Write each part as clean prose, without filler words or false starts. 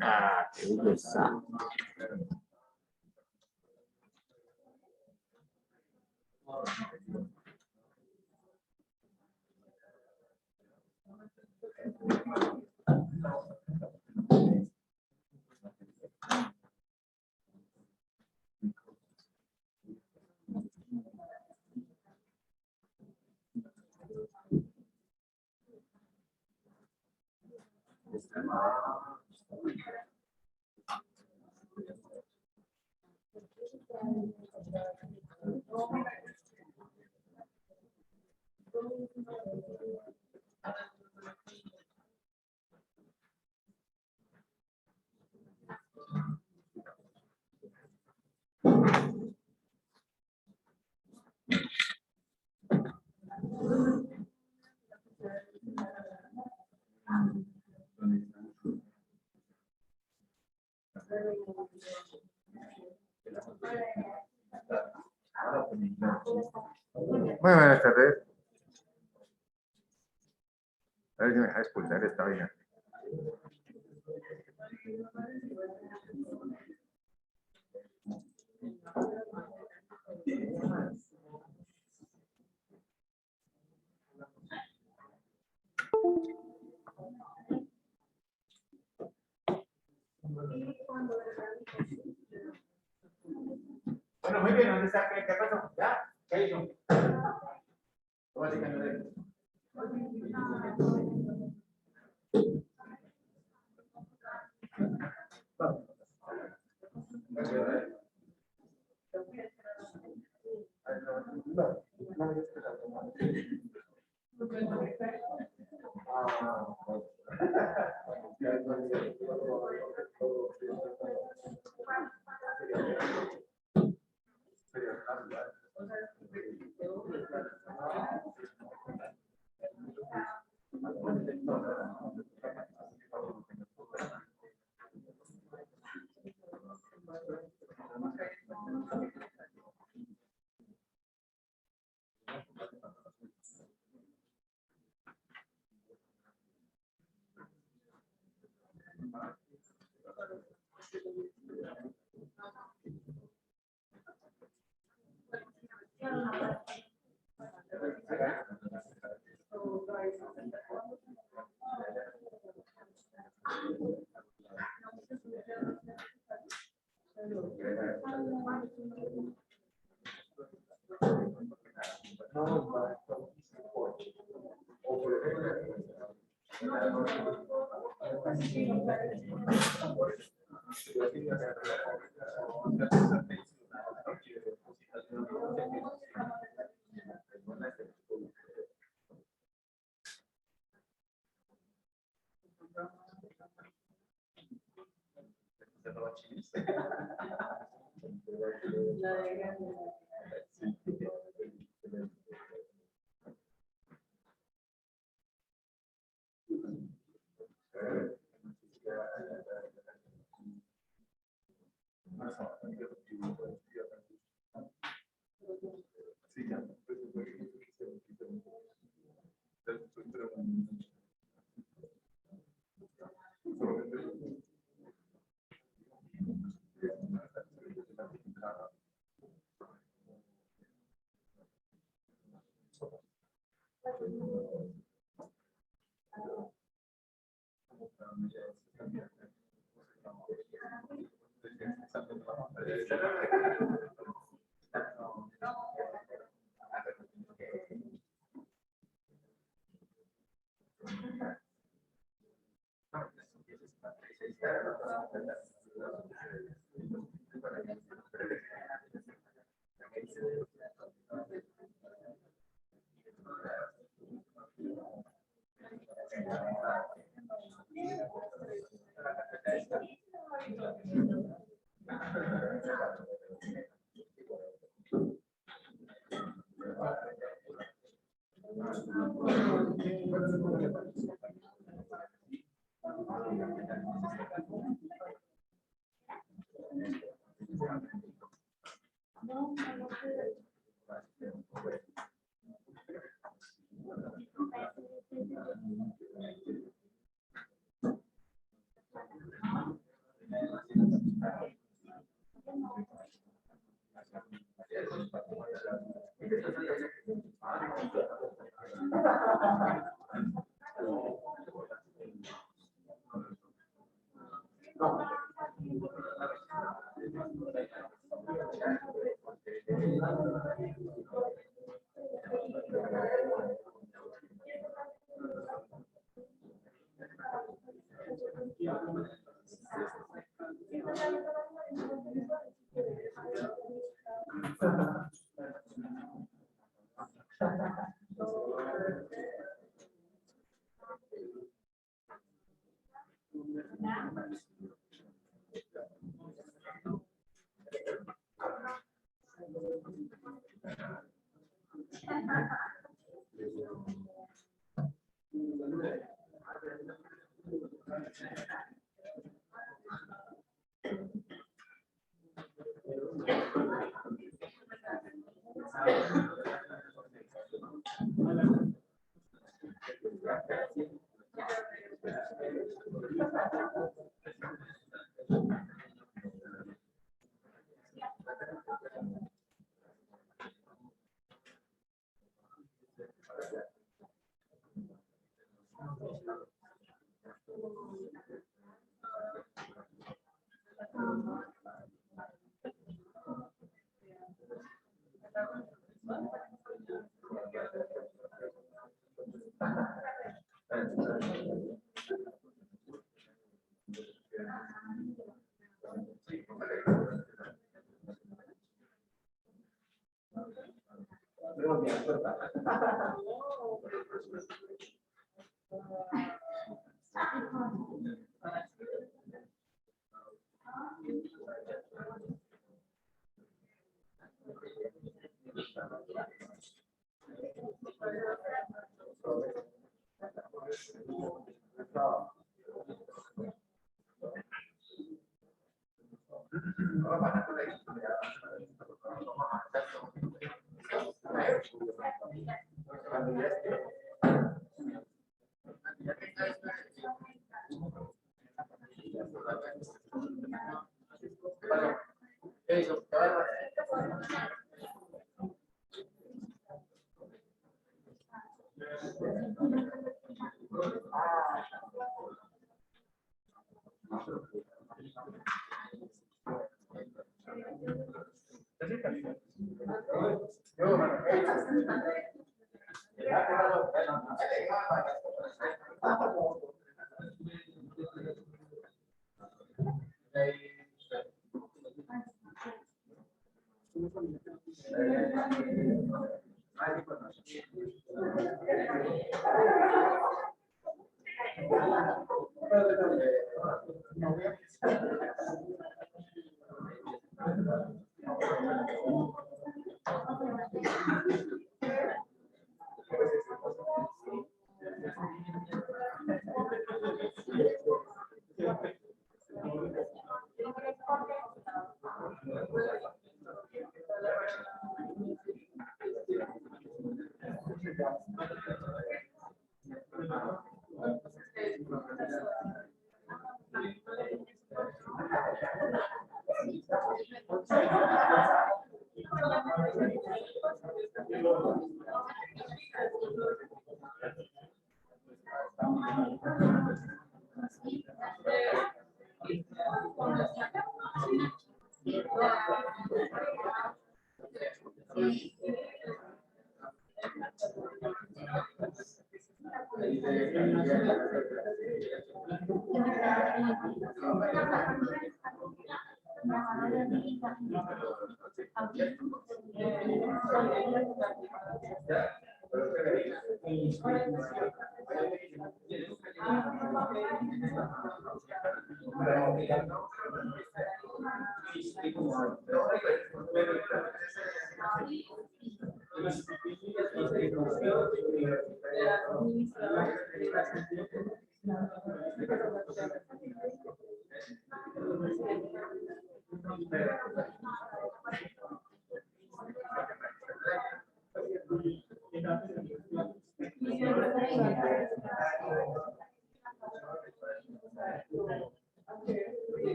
Ah, qué belleza. Muy buenas tardes. A ver si me deja expulsar esta vaina. Bueno, muy bien, ¿dónde está? ¿Qué pasó? ¿Ya? ¿Qué hizo? ¿Cómo así que no le- chiles.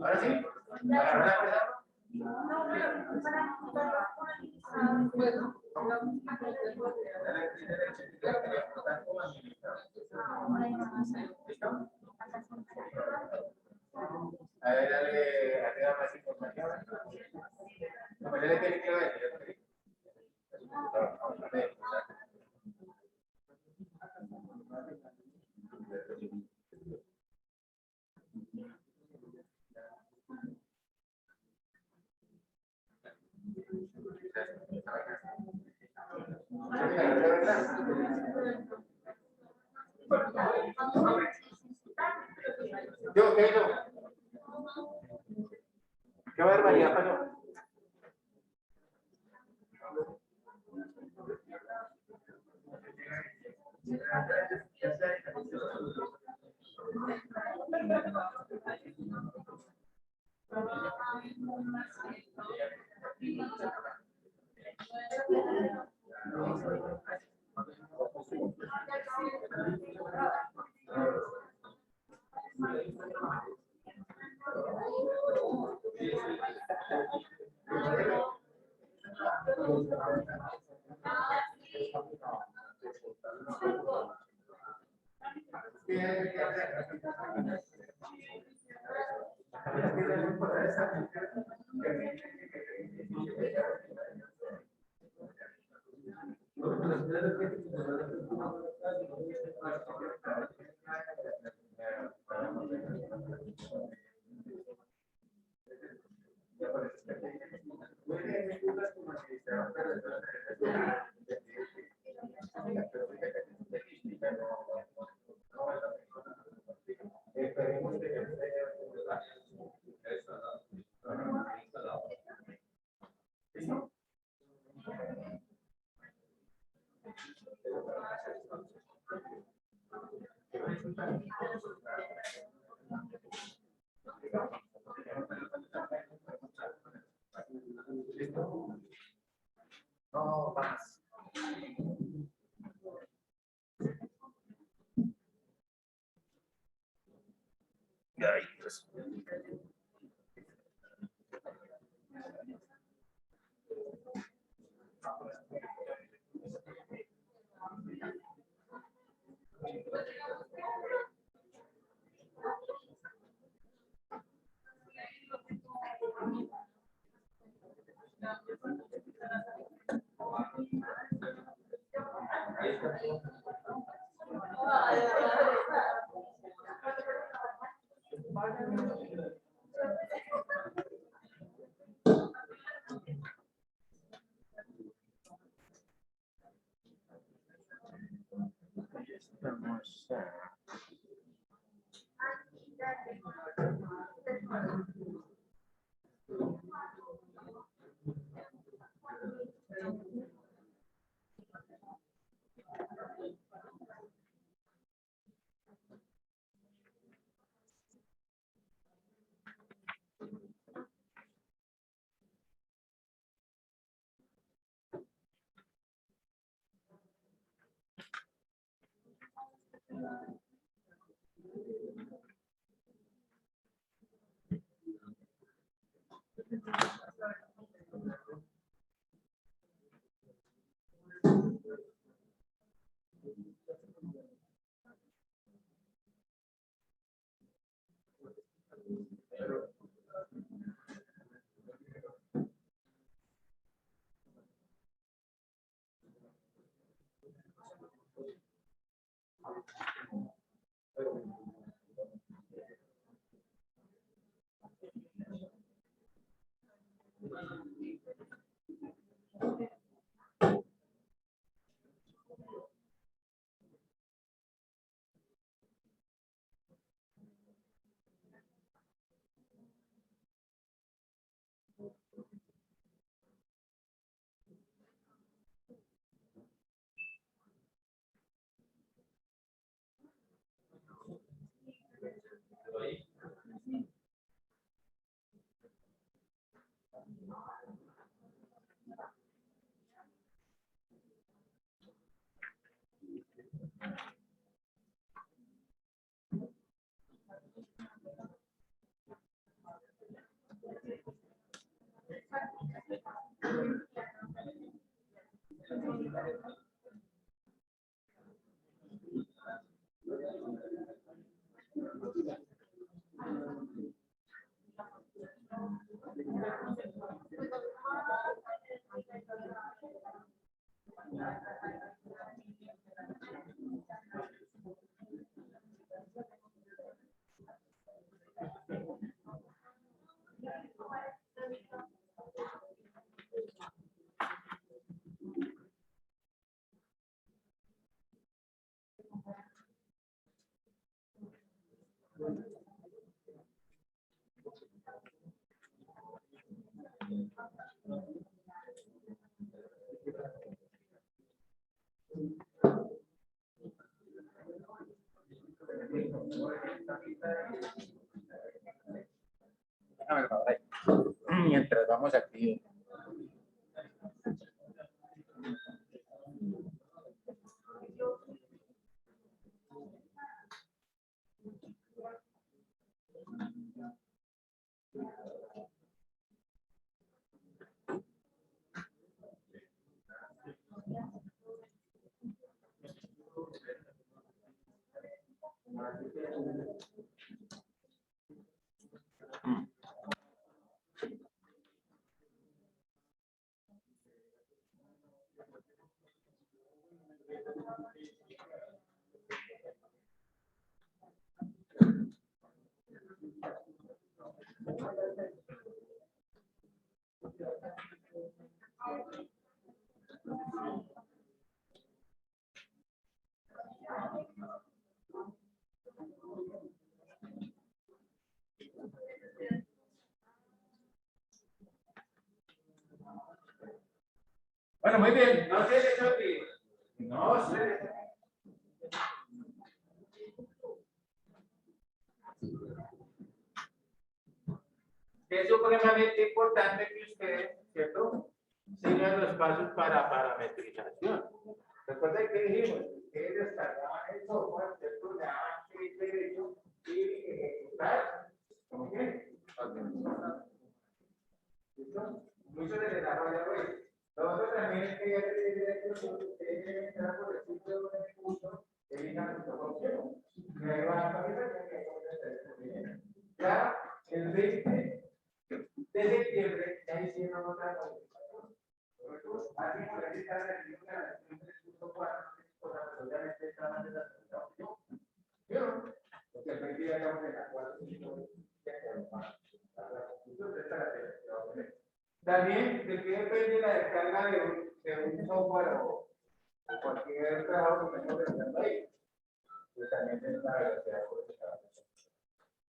Ahora sí. A ver, dale, arriba más información. No, pero le tiene que ver. Yo, ¿qué hizo? ¿Qué barbaridad pasó? No, más. Ay, Dios. Vamos Déjame por ahí. Mientras vamos aquí. Bueno, muy bien. No sé de Chopi. No sé. Es supremamente importante que ustedes, ¿cierto?, sigan los pasos para parametrización. Recuerden que dijimos que descargaban el software, ¿cierto?, le daban clic derecho y ejecutar. ¿Cómo que? ¿Listo? Muchos de desarrollo, pues. Lo otro también es que ya que ustedes deben entrar por el sitio de un curso de Vina.com. Y ahí van a actualizar que ya el 20 de septiembre ya hicieron otra modificación. Así por ahí está la versión del curso 4, pero obviamente está más desarrollado. ¿Vieron? Porque al principio ya estamos en la 4, 5, también, ¿de qué depende la descarga de un software o cualquier trabajo que estemos realizando ahí? Pues también es la velocidad por esta.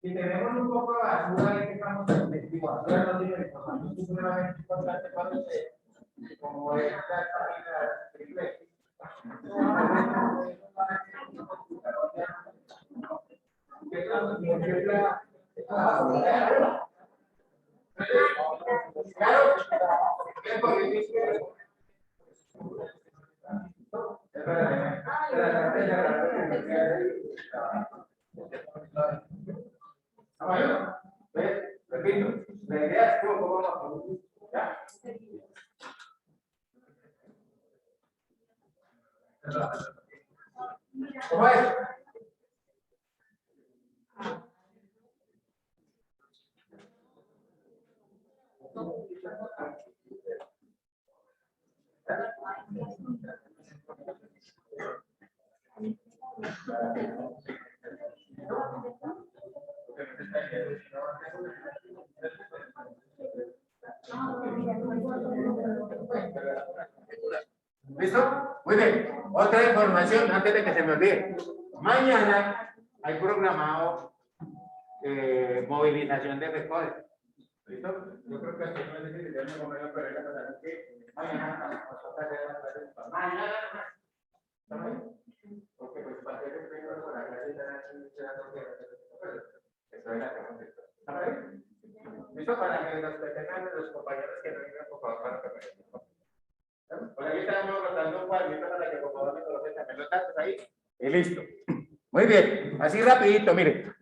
Si tenemos un poco de basura ahí que estamos basura no tiene información supremamente importante para usted, como esta página triple. Claro, ¿Cómo es? ¿Listo? Muy bien. Otra información antes de que se me olvide. Mañana hay programado movilización de recoger. ¿Listo? Yo creo que aquí no es difícil, ya me convengo, pero es la verdad que mañana nos toca hacer las clases. Mañana ¿está bien? Porque pues para hacer el primero por la clase están aquí esperando que eso es la que hemos visto. ¿Está bien? ¿Listo? Para que nos detengan los compañeros que no vengan, por favor, para que me... Por aquí estamos rotando un cuadrito para que por favor me coloquen también los datos ahí. Y listo. Muy bien. Así rapidito, miren.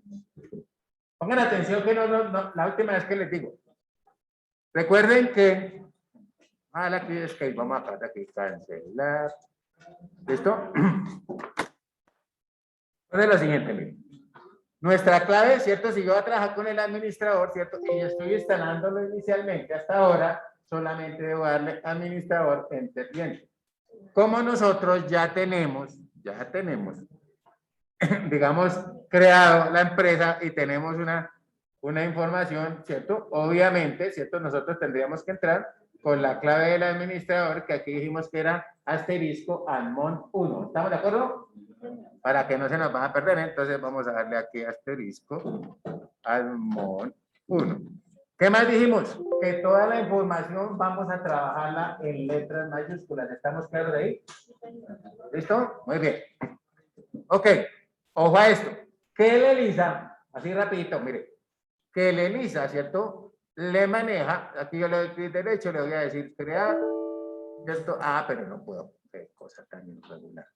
Pongan atención que la última vez que les digo. Recuerden que aquí es que vamos a pasar aquí cancelar. ¿Listo? Entonces lo siguiente, miren. Nuestra clave, ¿cierto? Si yo voy a trabajar con el administrador, ¿cierto? Y yo estoy instalándolo inicialmente hasta ahora, solamente debo darle administrador enter cliente. Como nosotros ya tenemos, digamos, creado la empresa y tenemos una información, ¿cierto? Obviamente, ¿cierto? Nosotros tendríamos que entrar con la clave del administrador, que aquí dijimos que era asterisco admon 1. ¿Estamos de acuerdo? Para que no se nos vaya a perder, entonces vamos a darle aquí asterisco admon 1. ¿Qué más dijimos? Que toda la información vamos a trabajarla en letras mayúsculas. ¿Estamos claros de ahí? ¿Listo? Muy bien. Ok. Ojo a esto. Que el ELISA, así rapidito, mire, que el ELISA, ¿cierto? Le maneja, aquí yo le doy clic derecho, le voy a decir crear, esto, pero no puedo, qué cosa tan irregular.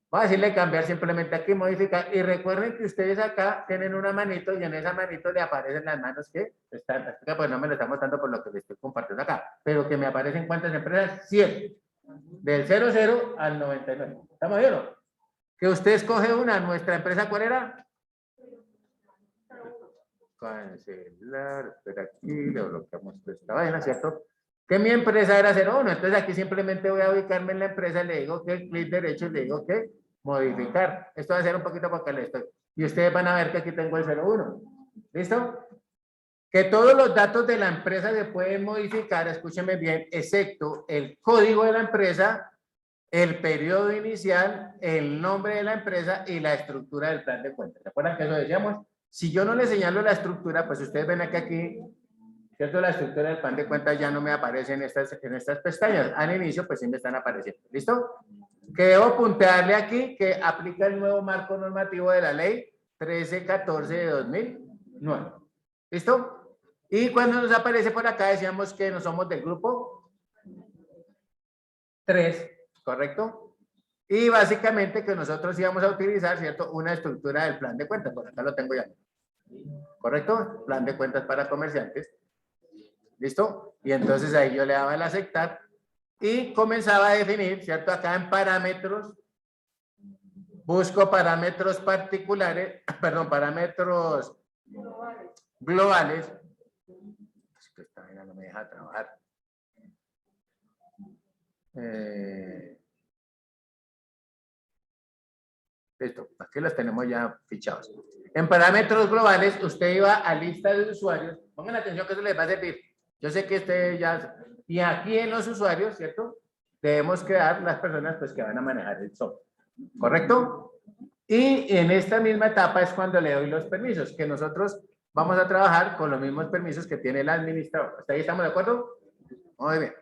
Voy a decirle cambiar simplemente aquí, modificar, y recuerden que ustedes acá tienen una manito y en esa manito le aparecen las manos que están, pues no me lo está mostrando por lo que les estoy compartiendo acá, pero que me aparecen cuántas empresas, 100, del 00 al 99. ¿Estamos bien? Que usted escoge una, nuestra empresa, ¿cuál era? Cancelar, espera aquí, le bloqueamos esta vaina, ¿cierto? Que mi empresa era 01, entonces aquí simplemente voy a ubicarme en la empresa, le digo que clic derecho y le digo que modificar. Esto va a ser un poquito porque le estoy. Y ustedes van a ver que aquí tengo el 01. ¿Listo? Que todos los datos de la empresa se pueden modificar, escúchenme bien, excepto el código de la empresa, el periodo inicial, el nombre de la empresa y la estructura del plan de cuentas. ¿Se acuerdan que eso decíamos? Si yo no le señalo la estructura, pues ustedes ven que aquí, ¿cierto? La estructura del plan de cuentas ya no me aparece en estas pestañas. Al inicio, pues sí me están apareciendo. ¿Listo? Que debo puntearle aquí que aplica el nuevo marco normativo de la ley 1314 de 2009. ¿Listo? Y cuando nos aparece por acá, decíamos que no somos del grupo 3, ¿correcto? Y básicamente que nosotros íbamos a utilizar, ¿cierto? Una estructura del plan de cuentas. Por acá lo tengo ya. ¿Correcto? Plan de cuentas para comerciantes. ¿Listo? Y entonces ahí yo le daba el aceptar y comenzaba a definir, ¿cierto? Acá en parámetros, busco parámetros particulares, perdón, parámetros globales. Es que esta vaina no me deja trabajar. Listo, aquí los tenemos ya fichados. En parámetros globales, usted iba a lista de usuarios. Pongan atención que eso les va a servir. Yo sé que usted ya... Y aquí en los usuarios, ¿cierto? Debemos crear las personas pues, que van a manejar el software. ¿Correcto? Y en esta misma etapa es cuando le doy los permisos, que nosotros vamos a trabajar con los mismos permisos que tiene el administrador. ¿Hasta ahí estamos de acuerdo? Muy bien.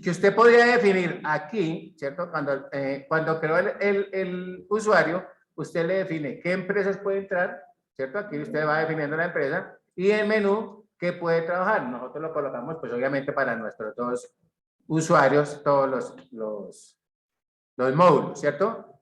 Que usted podría definir aquí, ¿cierto? Cuando creó el usuario, usted le define qué empresas puede entrar, ¿cierto? Aquí usted va definiendo la empresa y el menú que puede trabajar. Nosotros lo colocamos, pues obviamente para nuestros dos usuarios, todos los módulos, ¿cierto?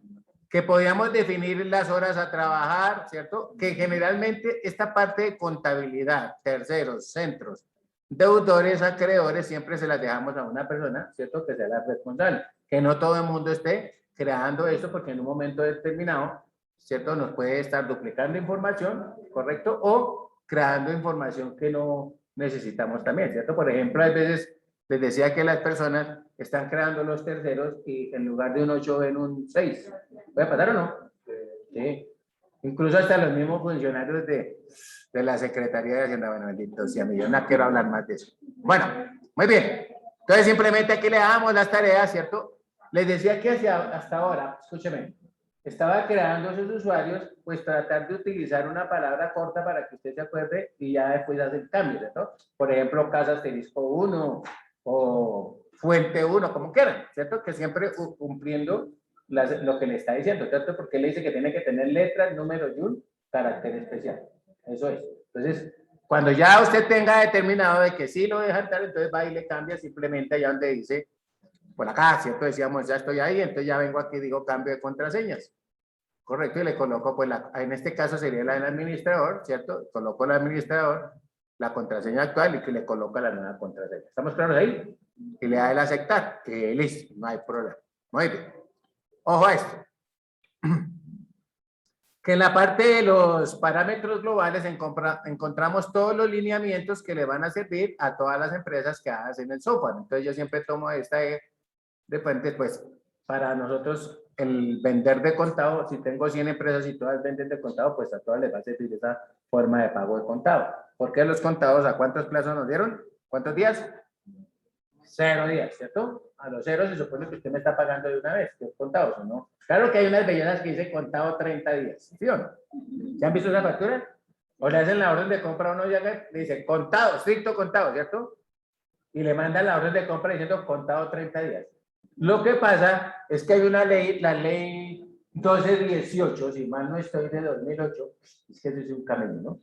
Que podíamos definir las horas a trabajar, ¿cierto? Que generalmente esta parte de contabilidad, terceros, centros, deudores, acreedores, siempre se las dejamos a una persona, ¿cierto? Que sea la responsable. Que no todo el mundo esté creando esto porque en un momento determinado, ¿cierto? Nos puede estar duplicando información, ¿correcto? O creando información que no necesitamos también, ¿cierto? Por ejemplo, a veces les decía que las personas están creando los terceros y en lugar de un 8 ven un 6. ¿Puede pasar o no? Sí. Incluso hasta los mismos funcionarios de la Secretaría de Hacienda. Bueno, bendito sea, yo no quiero hablar más de eso. Bueno, muy bien. Entonces, simplemente aquí le damos las tareas, ¿cierto? Les decía que hasta ahora, escúcheme, estaba creando esos usuarios, pues tratar de utilizar una palabra corta para que usted se acuerde y ya después hacer cambios, ¿cierto? Por ejemplo, casa asterisco 1 o fuente 1, como quieran, ¿cierto? Que siempre cumpliendo lo que le está diciendo, ¿cierto? Porque le dice que tiene que tener letras, números y un carácter especial. Eso es. Entonces, cuando ya usted tenga determinado de que sí lo deja entrar, entonces va y le cambia simplemente allá donde dice, por acá, ¿cierto? Decíamos, ya estoy ahí, entonces ya vengo aquí, digo cambio de contraseñas. Correcto, y le coloco, pues, en este caso sería la del administrador, ¿cierto? Coloco el administrador, la contraseña actual y que le coloca la nueva contraseña. ¿Estamos claros ahí? Y le da el aceptar, que listo, no hay problema. Muy bien. Ojo a esto. Que en la parte de los parámetros globales encontramos todos los lineamientos que le van a servir a todas las empresas que hacen el software. Entonces yo siempre tomo esta de fuentes, pues para nosotros el vender de contado, si tengo 100 empresas y todas venden de contado, pues a todas les va a servir esa forma de pago de contado. ¿Por qué los contados a cuántos plazos nos dieron? ¿Cuántos días? 0 días, ¿cierto? A los 0 se supone que usted me está pagando de una vez, que es contado, ¿o no? Claro que hay unas bellezas que dice contado 30 días, ¿sí o no? ¿Ya han visto esa factura? O le hacen la orden de compra a uno y le dice contado, estricto contado, ¿cierto? Y le mandan la orden de compra diciendo contado 30 días. Lo que pasa es que hay una ley, la ley 1218, si mal no estoy, de 2008, es que eso es un camino, ¿no?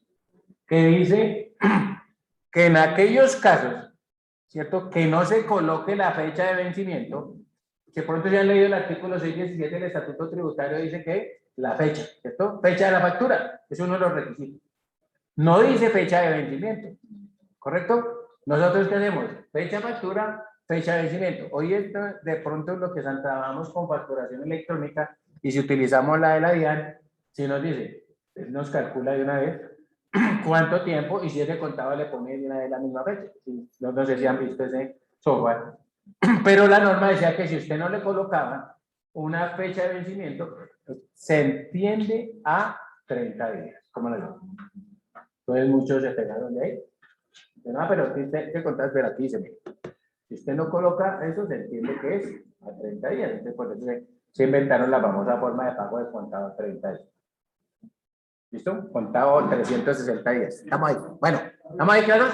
Que dice que en aquellos casos, ¿cierto? Que no se coloque la fecha de vencimiento, que pronto ya han leído el artículo 617 del Estatuto Tributario, dice que la fecha, ¿cierto? Fecha de la factura, es uno de los requisitos. No dice fecha de vencimiento, ¿correcto? Nosotros ¿qué hacemos? Fecha de factura, fecha de vencimiento. Hoy esto, de pronto lo que trabajamos con facturación electrónica y si utilizamos la de la DIAN, si nos dice, nos calcula de una vez cuánto tiempo y si ese contado le pone de una vez la misma fecha. No sé si han visto ese software. Pero la norma decía que si usted no le colocaba una fecha de vencimiento, se entiende a 30 días. ¿Cómo lo digo? Entonces muchos se pegaron de ahí. No, pero ¿qué contar? Pero aquí se me. Si usted no coloca eso, se entiende que es a 30 días. Entonces, por eso se inventaron la famosa forma de pago de contado a 30 días. ¿Listo? Contado 360 días. ¿Estamos ahí? Bueno, ¿estamos ahí claros?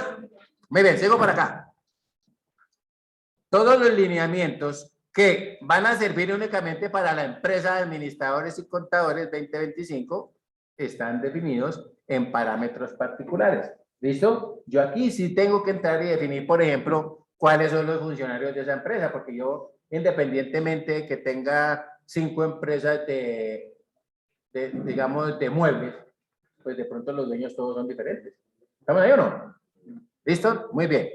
Muy bien, sigo por acá. Todos los lineamientos que van a servir únicamente para la empresa de administradores y contadores 2025 están definidos en parámetros particulares. ¿Listo? Yo aquí sí tengo que entrar y definir, por ejemplo, cuáles son los funcionarios de esa empresa, porque yo, independientemente de que tenga 5 empresas digamos, de muebles, pues de pronto los dueños todos son diferentes. ¿Estamos ahí o no? ¿Listo? Muy bien.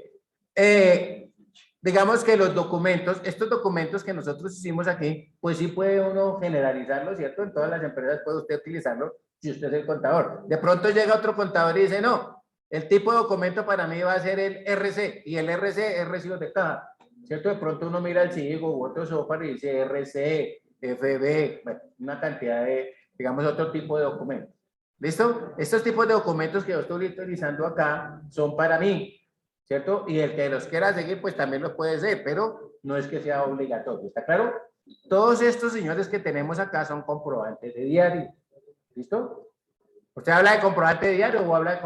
Digamos que los documentos, estos documentos que nosotros hicimos aquí, pues sí puede uno generalizarlo, ¿cierto? En todas las empresas puede usted utilizarlo si usted es el contador. De pronto llega otro contador y dice, no, el tipo de documento para mí va a ser el RC, y el RC es recibo de caja, ¿cierto? De pronto uno mira el CIGO u otro software y dice RC, FB, bueno, una cantidad de, digamos, otro tipo de documentos. ¿Listo? Estos tipos de documentos que yo estoy utilizando acá son para mí, ¿cierto? Y el que los quiera seguir, pues también lo puede ser, pero no es que sea obligatorio, ¿está claro? Todos estos señores que tenemos acá son comprobantes de diario, ¿listo? ¿Usted habla de comprobante de diario o habla de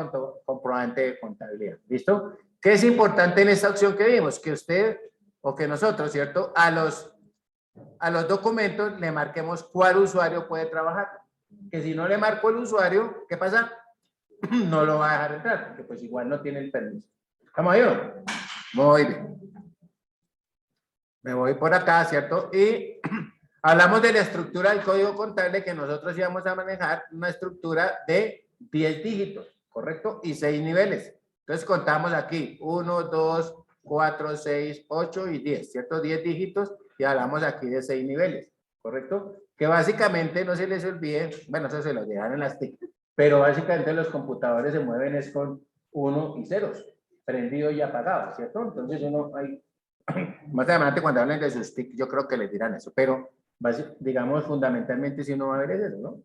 comprobante de contabilidad? ¿Listo? ¿Qué es importante en esta opción que vimos? Que usted o que nosotros, ¿cierto? A los documentos le marquemos cuál usuario puede trabajar. Que si no le marco el usuario, ¿qué pasa? No lo va a dejar entrar, porque pues igual no tiene el permiso. ¿Estamos ahí o no? Muy bien. Me voy por acá, ¿cierto? Y hablamos de la estructura del código contable que nosotros íbamos a manejar, una estructura de 10 dígitos, ¿correcto? Y 6 niveles. Entonces contamos aquí 1, 2, 4, 6, 8 y 10, ¿cierto? 10 dígitos y hablamos aquí de 6 niveles, ¿correcto? Que básicamente no se les olvide, bueno, eso se lo dejan en las TIC, pero básicamente los computadores se mueven es con 1 y 0, prendido y apagado, ¿cierto? Entonces uno hay, más adelante cuando hablen de sus TIC yo creo que les dirán eso, pero digamos fundamentalmente si uno va a ver es eso, ¿no?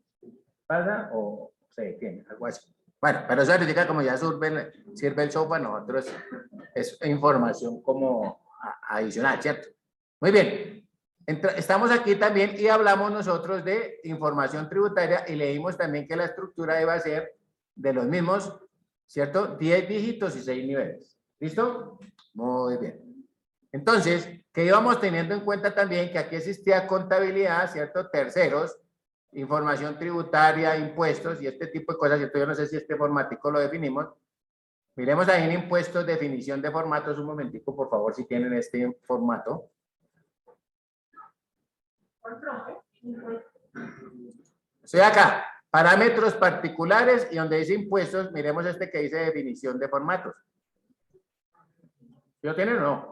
Pasa o se detiene, algo así. Bueno, pero eso significa como ya sirve el software, nosotros es información como adicional, ¿cierto? Muy bien. Estamos aquí también y hablamos nosotros de información tributaria y leímos también que la estructura debe ser de los mismos, ¿cierto? 10 dígitos y 6 niveles. ¿Listo? Muy bien. Entonces, que íbamos teniendo en cuenta también que aquí existía contabilidad, ¿cierto? Terceros, información tributaria, impuestos y este tipo de cosas. Yo no sé si este formático lo definimos. Miremos ahí en impuestos, definición de formatos, un momentico, por favor, si tienen este formato. Estoy acá, parámetros particulares y donde dice impuestos, miremos este que dice definición de formatos. ¿Lo tienen o no?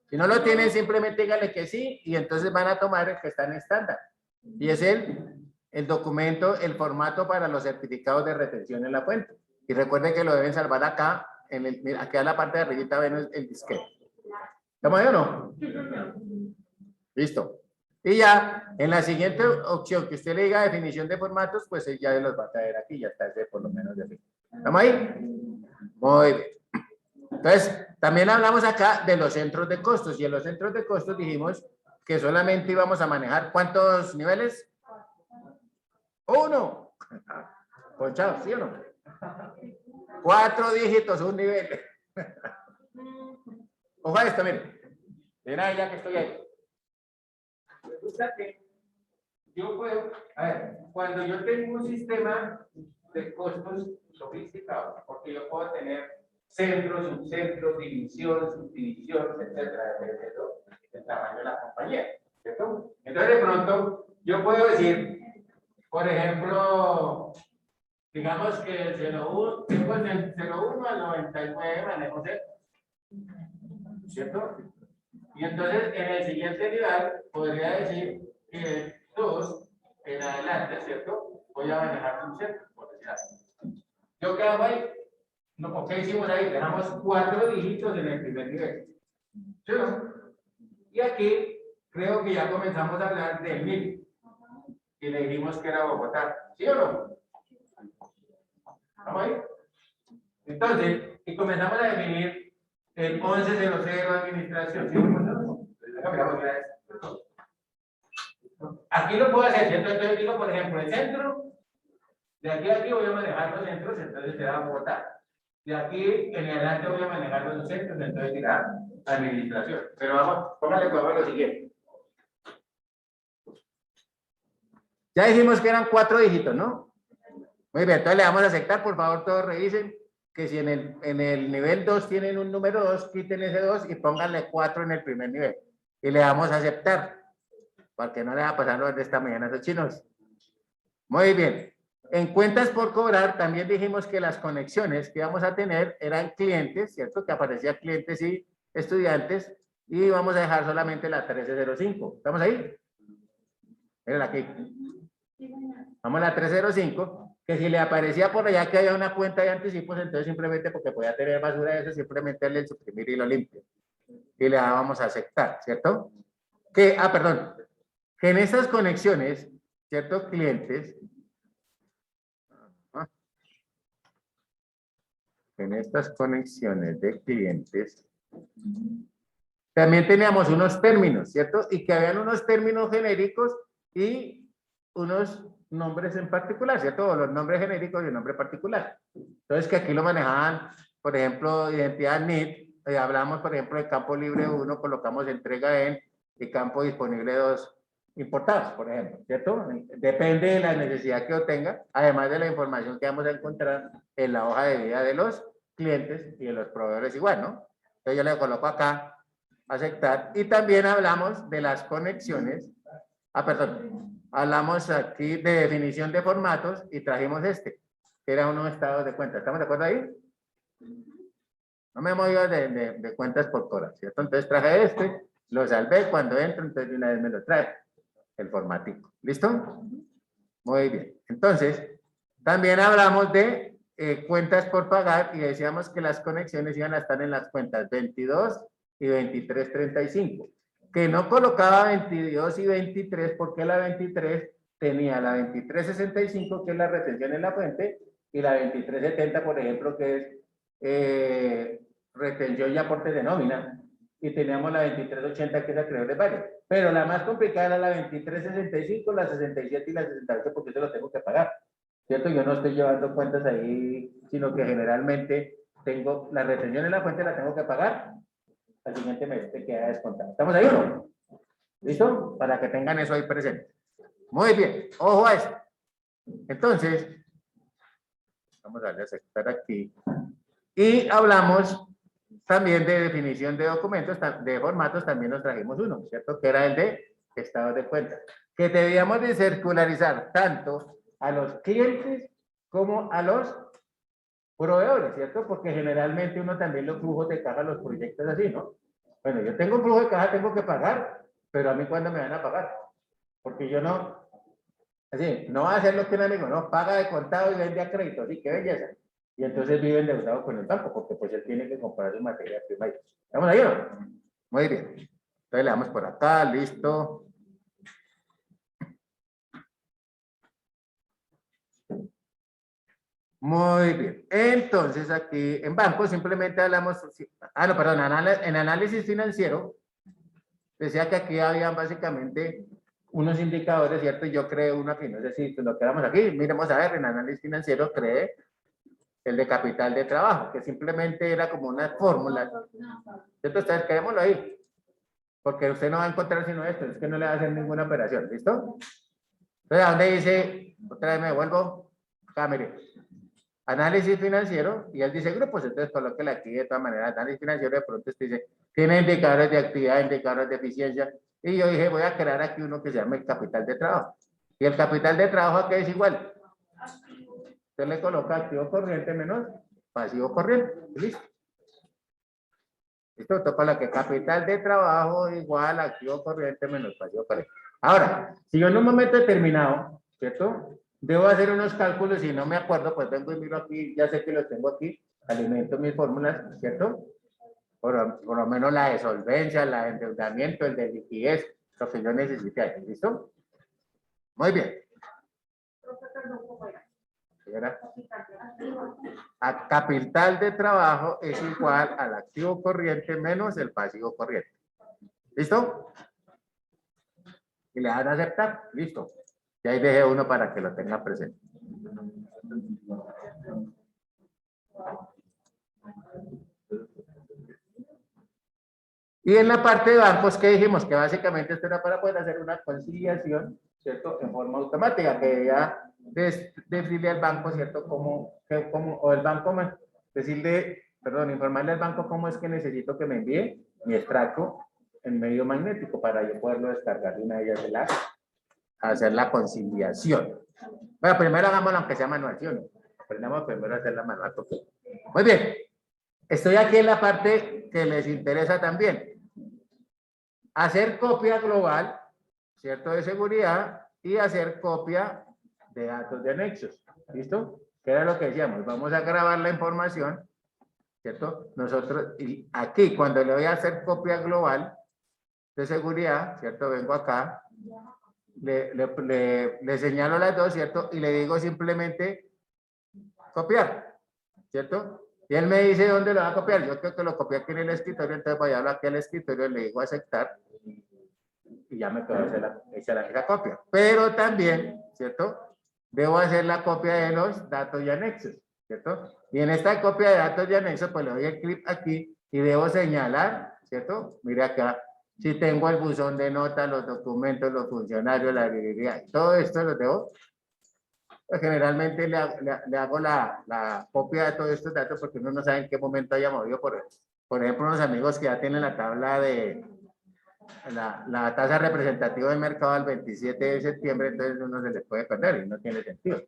Si no lo tienen, simplemente díganle que sí y entonces van a tomar el que está en estándar. Y es el documento, el formato para los certificados de retención en la fuente. Y recuerden que lo deben salvar acá, aquí a la parte de arribita ven el disquete. ¿Estamos ahí o no? Listo. Y ya, en la siguiente opción que usted le diga definición de formatos, pues ya los va a traer aquí, ya está ese por lo menos de aquí. ¿Estamos ahí? Muy bien. Entonces, también hablamos acá de los centros de costos. Y en los centros de costos dijimos que solamente íbamos a manejar ¿cuántos niveles? 1. Ponchado, ¿sí o no? 4 dígitos, un nivel. Ojo a esto, miren. Mira ya que estoy ahí. Resulta que yo puedo, a ver, cuando yo tengo un sistema de costos sofisticados, porque yo puedo tener centros, subcentros, división, subdivisión, etcétera, dependiendo del tamaño de la compañía, ¿cierto? Entonces, de pronto, yo puedo decir, por ejemplo, digamos que el 01, tengo el 01 al 99 manejo ¿cierto? Y entonces, en el siguiente nivel, podría decir que 2 en adelante, ¿cierto? Voy a manejar un centro, por decir así. ¿Yo qué hago ahí? No, ¿qué hicimos ahí? Dejamos 4 dígitos en el primer nivel. ¿Sí o no? Y aquí creo que ya comenzamos a hablar del 1000. Y le dijimos que era Bogotá. ¿Sí o no? ¿Estamos ahí? Entonces, y comenzamos a definir el 1100 administración. ¿Sí? Aquí lo puedo hacer, ¿cierto? Entonces digo, por ejemplo, el centro, de aquí a aquí voy a manejar los centros, entonces será Bogotá. De aquí en adelante voy a manejar los centros, entonces será administración. Pero vamos, póngale cuidado a lo siguiente. Ya dijimos que eran 4 dígitos, ¿no? Muy bien, entonces le vamos a aceptar, por favor, todos revisen que si en el nivel 2 tienen un número 2, quiten ese 2 y pónganle 4 en el primer nivel. Y le damos a aceptar, porque no le va a pasar lo de esta mañana a esos chinos. Muy bien. En cuentas por cobrar, también dijimos que las conexiones que íbamos a tener eran clientes, ¿cierto? Que aparecían clientes y estudiantes, y vamos a dejar solamente la 1305. ¿Estamos ahí? Miren aquí. Vamos a la 305, que si le aparecía por allá que había una cuenta de anticipos, entonces simplemente porque podía tener basura de eso, simplemente le suprimir y lo limpio. Y le dábamos a aceptar, ¿cierto? Perdón, que en estas conexiones, ¿cierto? Clientes, en estas conexiones de clientes, también teníamos unos términos, ¿cierto? Y que habían unos términos genéricos y unos nombres en particular, ¿cierto? Los nombres genéricos y el nombre particular. Entonces, que aquí lo manejaban, por ejemplo, identidad NID, hablamos, por ejemplo, de campo libre 1, colocamos entrega en, y campo disponible 2, importados, por ejemplo, ¿cierto? Depende de la necesidad que yo tenga, además de la información que vamos a encontrar en la hoja de vida de los clientes y de los proveedores igual, ¿no? Entonces, yo le coloco acá, aceptar, y también hablamos de las conexiones, perdón, hablamos aquí de definición de formatos y trajimos este, que era unos estados de cuenta. ¿Estamos de acuerdo ahí? No me movido de cuentas por horas, ¿cierto? Entonces traje este, lo salvé cuando entro, entonces de una vez me lo trae el formatico. ¿Listo? Muy bien. Entonces, también hablamos de cuentas por pagar y decíamos que las conexiones iban a estar en las cuentas 22 y 2335. Que no colocaba 22 y 23 porque la 23 tenía la 2365, que es la retención en la fuente, y la 2370, por ejemplo, que es retención y aporte de nómina. Y teníamos la 2380, que es acreedor de varios. Pero la más complicada era la 2365, la 67 y la 68, porque eso lo tengo que pagar. ¿Cierto? Yo no estoy llevando cuentas ahí, sino que generalmente tengo la retención en la fuente, la tengo que pagar. Al siguiente mes te queda descontado. ¿Estamos ahí o no? ¿Listo? Para que tengan eso ahí presente. Muy bien. Ojo a esto. Entonces, vamos a darle a aceptar aquí. Y hablamos también de definición de documentos, de formatos, también nos trajimos uno, ¿cierto? Que era el de estados de cuenta. Que debíamos de circularizar tanto a los clientes como a los proveedores, ¿cierto? Porque generalmente uno también los flujos de caja, los proyectos así, ¿no? Bueno, yo tengo un flujo de caja, tengo que pagar, pero a mí ¿cuándo me van a pagar? Porque yo no, así, no va a hacer lo que un amigo, no, paga de contado y vende a crédito, así que belleza. Y entonces vive endeudado con el banco, porque pues él tiene que comprar su materia prima. ¿Estamos ahí o no? Muy bien. Entonces le damos por acá, listo. Muy bien. Entonces aquí en banco simplemente hablamos, no, perdón, en análisis financiero, decía que aquí habían básicamente unos indicadores, ¿cierto? Yo creé uno aquí, no sé si lo quedamos aquí, miremos a ver, en análisis financiero creé el de capital de trabajo, que simplemente era como una fórmula. ¿Cierto? Ustedes quedémoslo ahí, porque usted no va a encontrar sino esto, es que no le va a hacer ninguna operación, ¿listo? Entonces, ¿a dónde dice? Otra vez me vuelvo, acá mire, análisis financiero, y él dice grupos, entonces colóquele aquí de todas maneras, análisis financiero, de pronto usted dice, tiene indicadores de actividad, indicadores de eficiencia, y yo dije, voy a crear aquí uno que se llama el capital de trabajo. Y el capital de trabajo aquí es igual. Usted le coloca activo corriente menos pasivo corriente. ¿Listo? ¿Listo? Toca la que capital de trabajo igual activo corriente menos pasivo corriente. Ahora, si yo en un momento determinado, ¿cierto? Debo hacer unos cálculos y no me acuerdo, pues vengo y miro aquí, ya sé que los tengo aquí, alimento mis fórmulas, ¿cierto? Por lo menos la de solvencia, la de endeudamiento, el de liquidez, lo que yo necesite ahí. ¿Listo? Muy bien. A capital de trabajo es igual al activo corriente menos el pasivo corriente. ¿Listo? Y le dan a aceptar. Listo. Y ahí dejé uno para que lo tenga presente. Y en la parte de bancos, ¿qué dijimos? Que básicamente esto era para poder hacer una conciliación, ¿cierto? En forma automática, que ya decirle al banco, ¿cierto? O el banco, informarle al banco cómo es que necesito que me envíe mi extracto en medio magnético para yo poderlo descargar de una de ellas hacer la conciliación. Bueno, primero hagámoslo aunque sea manual, ¿sí o no? Aprendamos primero a hacer la manual. Muy bien. Estoy aquí en la parte que les interesa también. Hacer copia global, ¿cierto? De seguridad y hacer copia de datos de anexos. ¿Listo? ¿Qué era lo que decíamos? Vamos a grabar la información, ¿cierto? Nosotros, y aquí cuando le voy a hacer copia global de seguridad, ¿cierto? Vengo acá, le señalo las dos, ¿cierto? Y le digo simplemente copiar, ¿cierto? Y él me dice dónde lo va a copiar. Yo creo que lo copié aquí en el escritorio, entonces voy a hablar aquí al escritorio, le digo aceptar y ya me quedo hecha la copia. Pero también, ¿cierto? Debo hacer la copia de los datos y anexos, ¿cierto? Y en esta copia de datos y anexos, pues le doy el clic aquí y debo señalar, ¿cierto? Mire acá, si tengo el buzón de notas, los documentos, los funcionarios, la librería, todo esto lo debo. Pues generalmente le hago la copia de todos estos datos porque uno no sabe en qué momento haya movido. Por ejemplo, unos amigos que ya tienen la tabla de la tasa representativa del mercado al 27 de septiembre, entonces uno se le puede perder y no tiene sentido.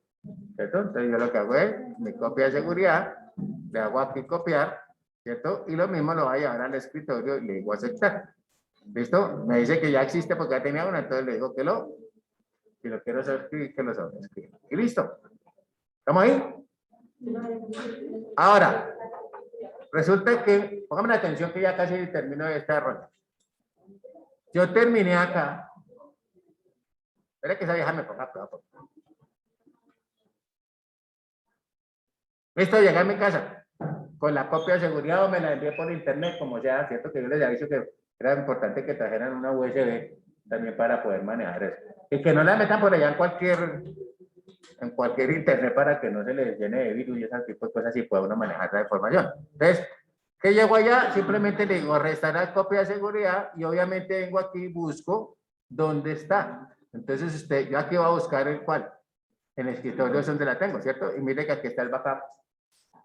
¿Cierto? Entonces yo lo que hago es mi copia de seguridad, le hago aquí copiar ¿cierto? Y lo mismo lo voy a llevar al escritorio y le digo aceptar. ¿Listo? Me dice que ya existe porque ya tenía una, entonces le digo que si lo quiero escribir, que lo sobrescriba. Y listo. ¿Estamos ahí? Ahora, resulta que, pónganme atención que ya casi termino esta ronda. Yo terminé acá. Espera que esa vieja me ponga prueba. Listo, llegué a mi casa con la copia de seguridad o me la envié por internet, como sea, cierto que yo les había dicho que era importante que trajeran una USB también para poder manejar eso. Y que no la metan por allá en cualquier internet para que no se les llene de virus y ese tipo de cosas y pueda uno manejar la información. Entonces, que llego allá, simplemente le digo restaurar copia de seguridad y obviamente vengo aquí y busco dónde está. Entonces, yo aquí voy a buscar el cual. En el escritorio es donde la tengo, ¿cierto? Y mire que aquí está el backup.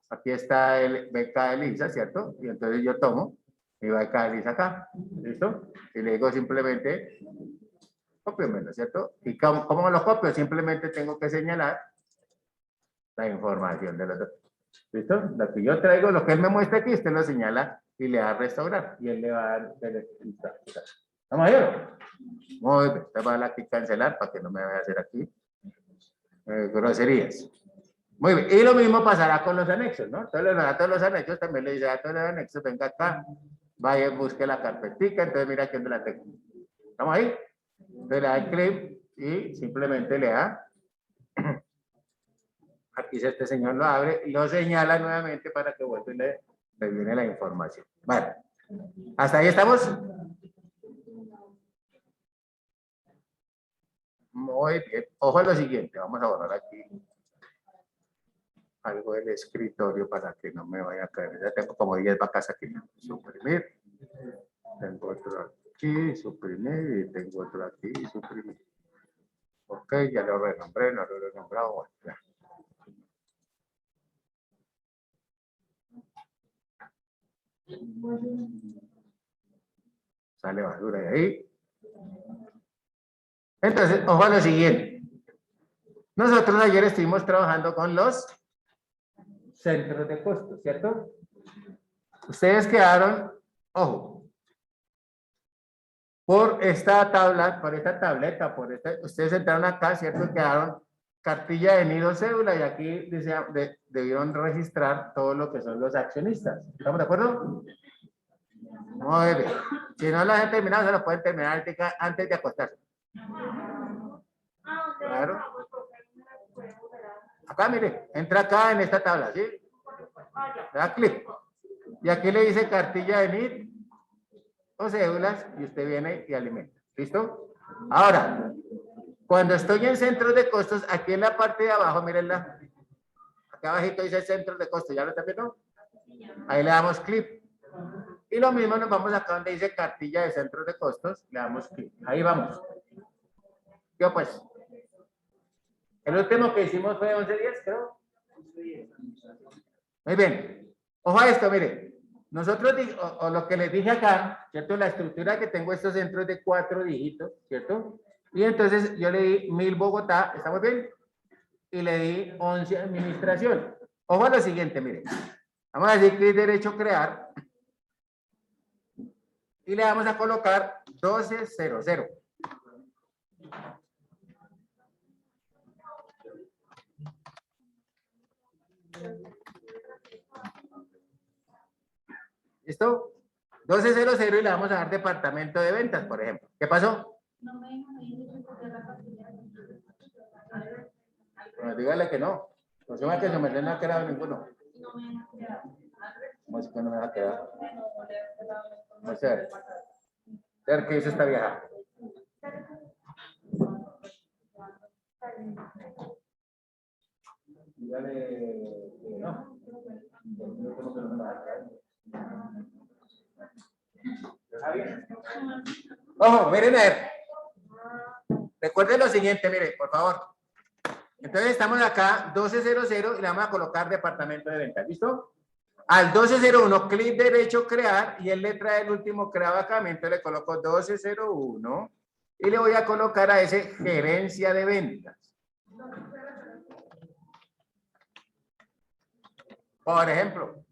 Aquí está el BK de Lisa, ¿cierto? Y entonces yo tomo mi BK de Lisa acá, ¿listo? Y le digo simplemente, cópiamelo, ¿cierto? ¿Y cómo lo copio? Simplemente tengo que señalar la información de los datos. ¿Listo? Lo que yo traigo, lo que él me muestra aquí, usted lo señala y le da a restaurar. Y él le va a dar... ¿Estamos ahí? Muy bien. Usted va a dar aquí cancelar para que no me vaya a hacer aquí groserías. Muy bien, y lo mismo pasará con los anexos, ¿no? Entonces los datos de los anexos también le dice a todos los anexos, venga acá, vaya y busque la carpetica, entonces mira aquí donde la tengo. ¿Estamos ahí? Entonces le da el clip y simplemente le da, aquí este señor lo abre y lo señala nuevamente para que vuelva y le viene la información. Vale, ¿hasta ahí estamos? Muy bien, ojo a lo siguiente, vamos a borrar aquí algo del escritorio para que no me vaya a caer. Ya tengo como 10 vacas aquí. Suprimir. Tengo otro aquí, suprimir. Y tengo otro aquí, suprimir. Ok, ya lo renombré, no lo he renombrado. Bueno, ya. Sale basura de ahí. Entonces, ojo a lo siguiente. Nosotros ayer estuvimos trabajando con los centros de costos, ¿cierto? Ustedes quedaron, ojo, por esta tabla, por esta tableta, ustedes entraron acá, ¿cierto? Quedaron cartilla de nido cédula y aquí debieron registrar todo lo que son los accionistas. ¿Estamos de acuerdo? Muy bien. Si no lo han terminado, se lo pueden terminar antes de acostarse. Claro. Acá, mire, entra acá en esta tabla, ¿sí? Le da clic. Y aquí le dice cartilla de NID o cédulas y usted viene y alimenta. ¿Listo? Ahora, cuando estoy en centros de costos, aquí en la parte de abajo, mírenla. Acá abajito dice centros de costos. ¿Ya lo está viendo? Ahí le damos clic. Y lo mismo nos vamos acá donde dice cartilla de centros de costos. Le damos clic. Ahí vamos. Yo pues. El último que hicimos fue 11 días, creo. Muy bien. Ojo a esto, mire. Nosotros, o lo que les dije acá, ¿cierto? La estructura que tengo estos centros de 4 dígitos, ¿cierto? Y entonces yo le di 1000 Bogotá, ¿estamos bien? Y le di 11 administración. Ojo a lo siguiente, mire. Vamos a decir clic derecho crear. Y le vamos a colocar 1200. ¿Listo? 1200 y le vamos a dar departamento de ventas, por ejemplo. ¿Qué pasó? Bueno, dígale que no. No se va a que no ha quedado ninguno. ¿Cómo es que no me va a quedar? No sé. Ver qué hizo esta vieja. Dígale que no. Ojo, miren a ver. Recuerden lo siguiente, miren, por favor. Entonces estamos acá, 1200 y le vamos a colocar departamento de ventas. ¿Listo? Al 1201, clic derecho crear y él le trae el último creado acá. Entonces le coloco 1201 y le voy a colocar a ese gerencia de ventas. Por ejemplo.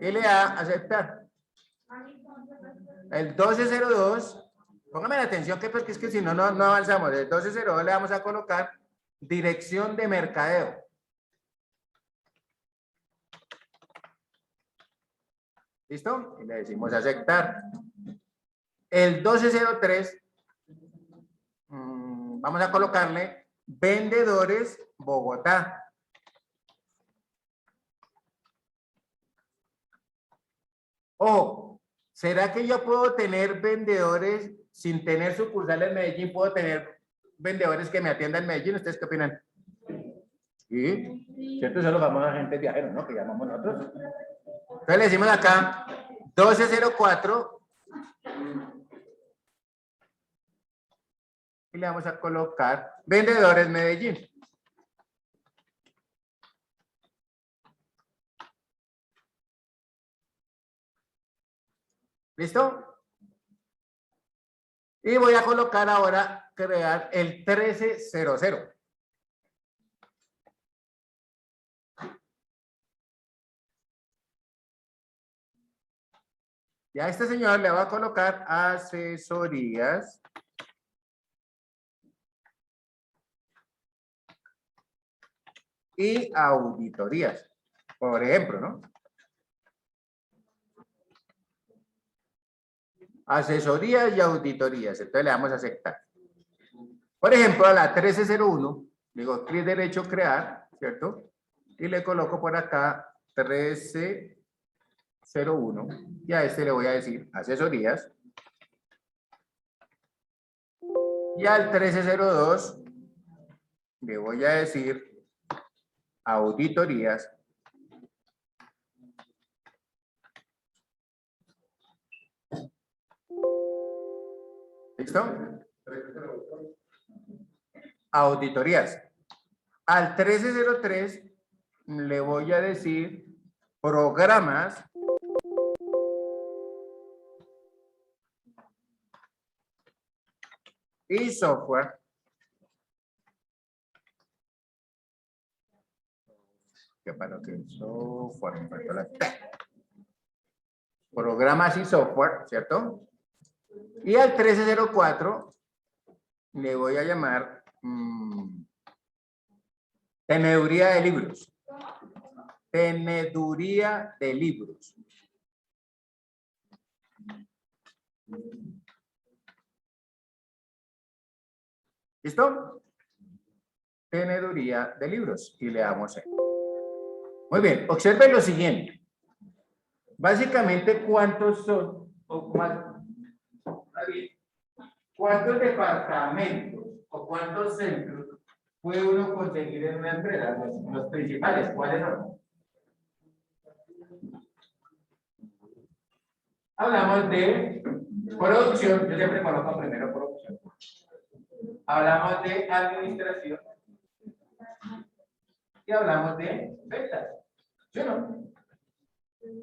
y le da a aceptar. El 1202, póngame la atención que porque es que si no, no avanzamos. El 1202 le vamos a colocar dirección de mercadeo. ¿Listo? Y le decimos aceptar. El 1203, vamos a colocarle vendedores Bogotá. O, ¿será que yo puedo tener vendedores sin tener sucursal en Medellín? ¿Puedo tener vendedores que me atiendan en Medellín? ¿Ustedes qué opinan? ¿Sí? ¿Cierto? Eso lo vamos a gente viajero, ¿no? Que llamamos nosotros. Entonces le decimos acá 1204 y le vamos a colocar vendedores Medellín. ¿Listo? Y voy a colocar ahora, crear el 1300. Y a este señor le va a colocar asesorías y auditorías, por ejemplo, ¿no? Asesorías y auditorías. Entonces le damos a aceptar. Por ejemplo, a la 1301, digo clic derecho, crear, ¿cierto? Y le coloco por acá 1301. Y a este le voy a decir asesorías. Y al 1302 le voy a decir auditorías. ¿Listo? Auditorías. Al 1303 le voy a decir programas y software. ¿Qué para qué? Software. Programas y software, ¿cierto? Y al 1304 le voy a llamar teneduría de libros. Teneduría de libros. ¿Listo? Teneduría de libros. Y le damos ahí. Muy bien, observen lo siguiente. Básicamente, ¿cuántos son? ¿Cuántos departamentos o cuántos centros puede uno conseguir en una empresa? Los principales, ¿cuáles son? Hablamos de producción, yo siempre coloco primero producción. Hablamos de administración y hablamos de ventas. ¿Sí o no?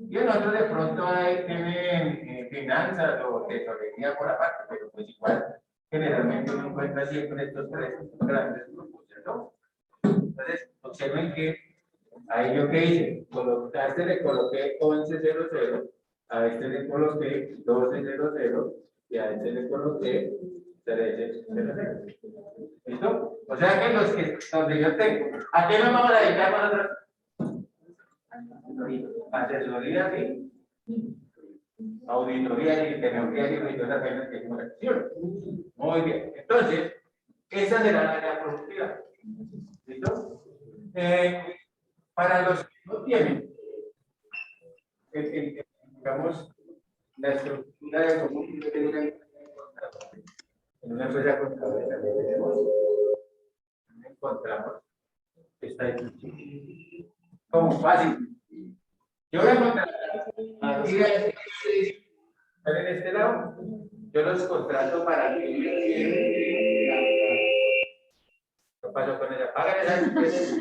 Y en otros de pronto tienen finanzas o tesorería por aparte, pero pues igual generalmente uno encuentra siempre estos tres grandes grupos, ¿cierto? Entonces, observen que ahí yo que hice, a este le coloqué 1100, a este le coloqué 1200 y a este le coloqué 1300. ¿Listo? O sea que los que donde yo tengo, ¿a qué nos vamos a dedicar nosotros? Asesoría y auditoría y tecnología y auditoría apenas que es una acción. Muy bien. Entonces, esa será la área productiva. ¿Listo? Para los que no tienen, digamos, la estructura de común en una empresa contable encontramos esta aquí como fácil. Yo voy a contratar aquí en este lado, yo los contrato para que ¿qué pasó con ella? Pagan esa empresa.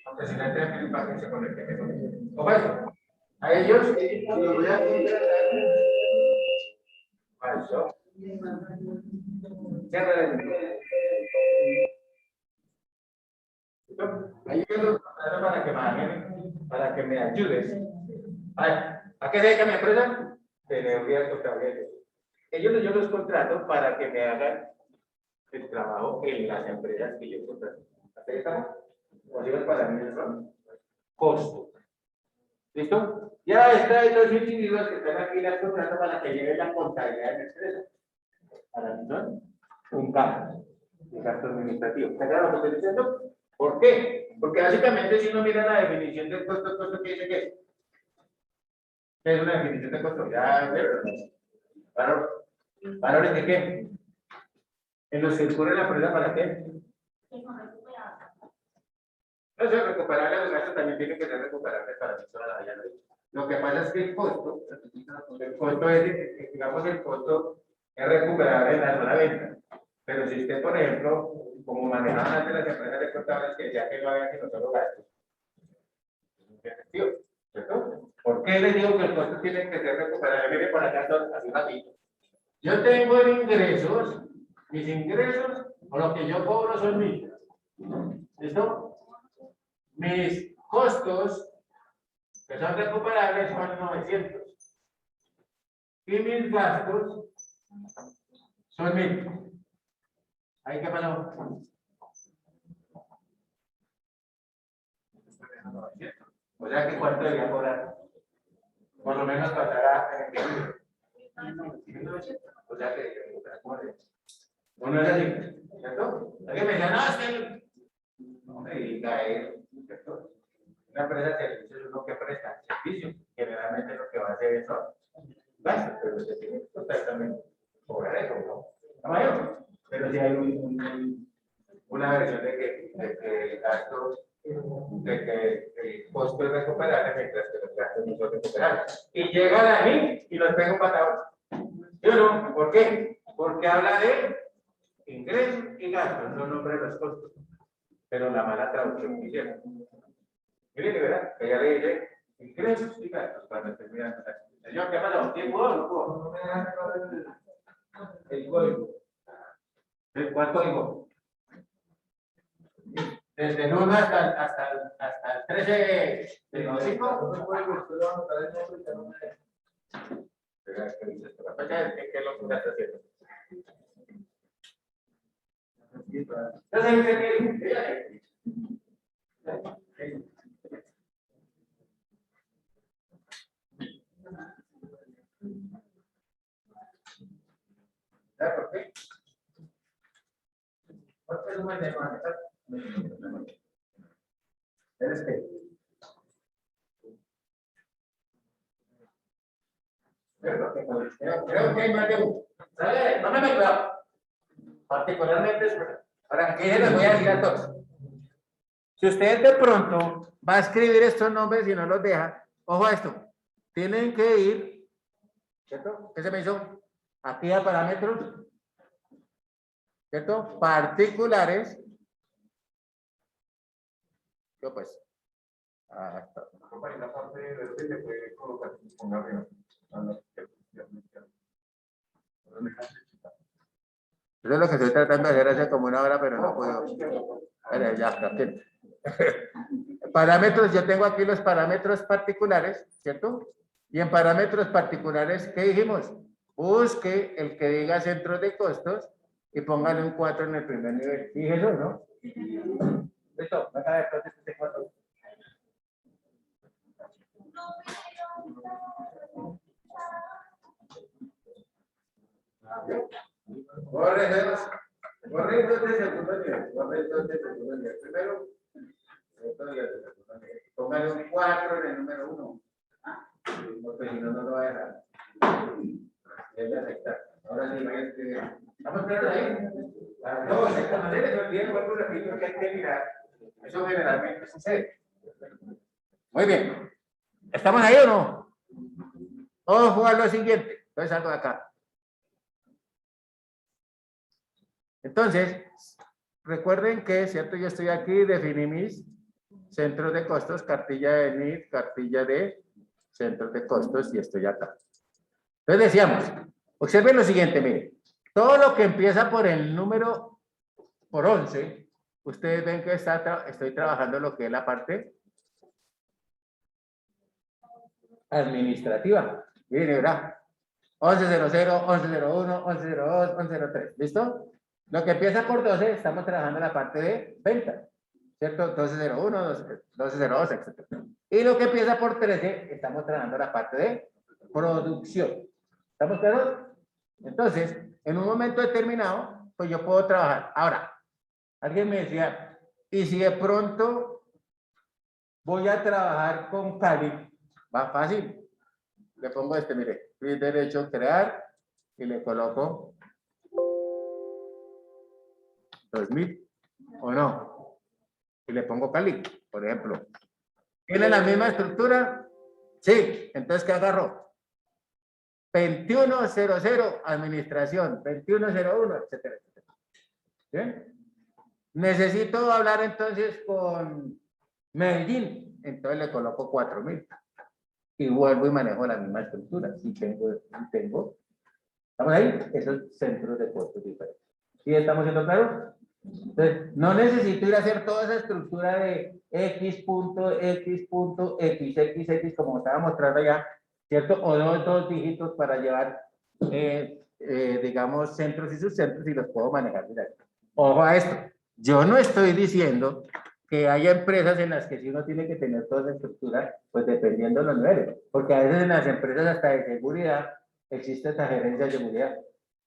Aunque si la entrega para que se conecte con ella. O bueno, a ellos los voy a contratar. Falso. Cierra la Ahí yo los contrato para que me ayudes. ¿A qué se dedica mi empresa? Tenería contabilidad. Yo los contrato para que me hagan el trabajo en las empresas que yo contrato. ¿Hasta ahí estamos? Los digo para mí son costos. ¿Listo? Ya está, hay dos individuos que están aquí en el contrato para que lleven la contabilidad de mi empresa. Para mí son un gasto administrativo. ¿Está claro lo que estoy diciendo? ¿Por qué? Porque básicamente si uno mira la definición del costo que dice que es una definición de costo. Ya, ¿valores de qué? En los que ocurre la empresa, ¿para qué? No sé, recuperable los gastos también tienen que ser recuperables para mí toda la vida. Lo que pasa es que el costo es, digamos, el costo es recuperable en la sola venta. Pero si usted, por ejemplo, como manejaban antes las empresas de contables, que ya que no había sino solo gastos. ¿Cierto? ¿Por qué les digo que el costo tiene que ser recuperable? Miren por acá, así rapidito. Yo tengo ingresos, mis ingresos, o lo que yo cobro son míos. ¿Listo? Mis costos, que son recuperables, son 900. Y mis gastos son 1000. ¿Ahí qué pasó? O sea que cuánto debería cobrar. Por lo menos pasará en el. O sea que uno es así, ¿cierto? Alguien me dice, no, es que no me diga eso, ¿cierto? Una empresa de servicios es lo que presta servicio. Generalmente lo que va a hacer es gastos, pero usted tiene que totalmente cobrar eso, ¿no? La mayor. Pero si hay una versión de que el gasto, de que el costo es recuperable mientras que los gastos no son recuperables. Y llegan a mí y los pego patadón. ¿Sí o no? ¿Por qué? Porque habla de ingresos y gastos, no nombra los costos. Pero la mala traducción que hicieron. Miren, ¿verdad? Que ya le dije ingresos y gastos cuando esté mirando. Señor, ¿qué pasó? ¿Tiempo o no puedo? No me da el código. ¿Cuál código? Desde el 1 hasta el 13 de 5. ¿Qué es lo que está haciendo? ¿Sabes por qué? Porque es un buen tema. Creo que hay más de uno. ¿Sale? No me cuidado. Particularmente, ahora aquí les voy a decir a todos. Si usted de pronto va a escribir estos nombres y no los deja, ojo a esto, tienen que ir, ¿cierto? ¿Qué se me hizo? Aquí a parámetros, ¿cierto? Particulares. Yo pues. La parte de se puede colocar con arriba. Eso es lo que estoy tratando de hacer hace como una hora, pero no puedo. Ya está. Parámetros, yo tengo aquí los parámetros particulares, ¿cierto? Y en parámetros particulares, ¿qué dijimos? Busque el que diga centros de costos y póngale un 4 en el primer nivel. Dije eso, ¿no? Listo, me acaba de poner este 4. Correctos de segundo nivel. Correctos de segundo nivel. Primero, póngale un 4 en el número 1. Porque si no, no lo va a dejar. Ahora sí, ¿estamos claros ahí? No, de esta manera se olvida cuatro repito que hay que mirar. Eso generalmente sucede. Muy bien. ¿Estamos ahí o no? Ojo a lo siguiente. Entonces algo de acá. Entonces, recuerden que, ¿cierto? Yo estoy aquí, definí mis centros de costos, cartilla de NIF, cartilla de centros de costos y estoy acá. Entonces decíamos, observen lo siguiente, miren, todo lo que empieza por el número, por 11, ustedes ven que estoy trabajando lo que es la parte administrativa. Miren, verá, 1100, 1101, 1102, 1103. ¿Listo? Lo que empieza por 12, estamos trabajando la parte de venta, ¿cierto? 1201, 1202, etc. Y lo que empieza por 13, estamos trabajando la parte de producción. ¿Estamos claros? Entonces, en un momento determinado, pues yo puedo trabajar. Ahora, alguien me decía, ¿y si de pronto voy a trabajar con Cali? Va fácil. Le pongo mire, clic derecho, crear, y le coloco 2000, ¿o no? Y le pongo Cali, por ejemplo. ¿Tiene la misma estructura? Sí. Entonces, ¿qué agarro? 2100, administración, 2101, etcétera, etcétera. ¿Bien? Necesito hablar entonces con Medellín, entonces le coloco 4000 y vuelvo y manejo la misma estructura. Si tengo, ¿estamos ahí? Esos centros de costos diferentes. ¿Sí estamos siendo claros? Entonces, no necesito ir a hacer toda esa estructura de X punto, X punto, X, X, X, como estaba mostrando allá, ¿cierto? O dos dígitos para llevar, digamos, centros y subcentros y los puedo manejar directo. Ojo a esto. Yo no estoy diciendo que haya empresas en las que sí uno tiene que tener toda la estructura, pues dependiendo de los niveles. Porque a veces en las empresas hasta de seguridad existe esta gerencia de seguridad.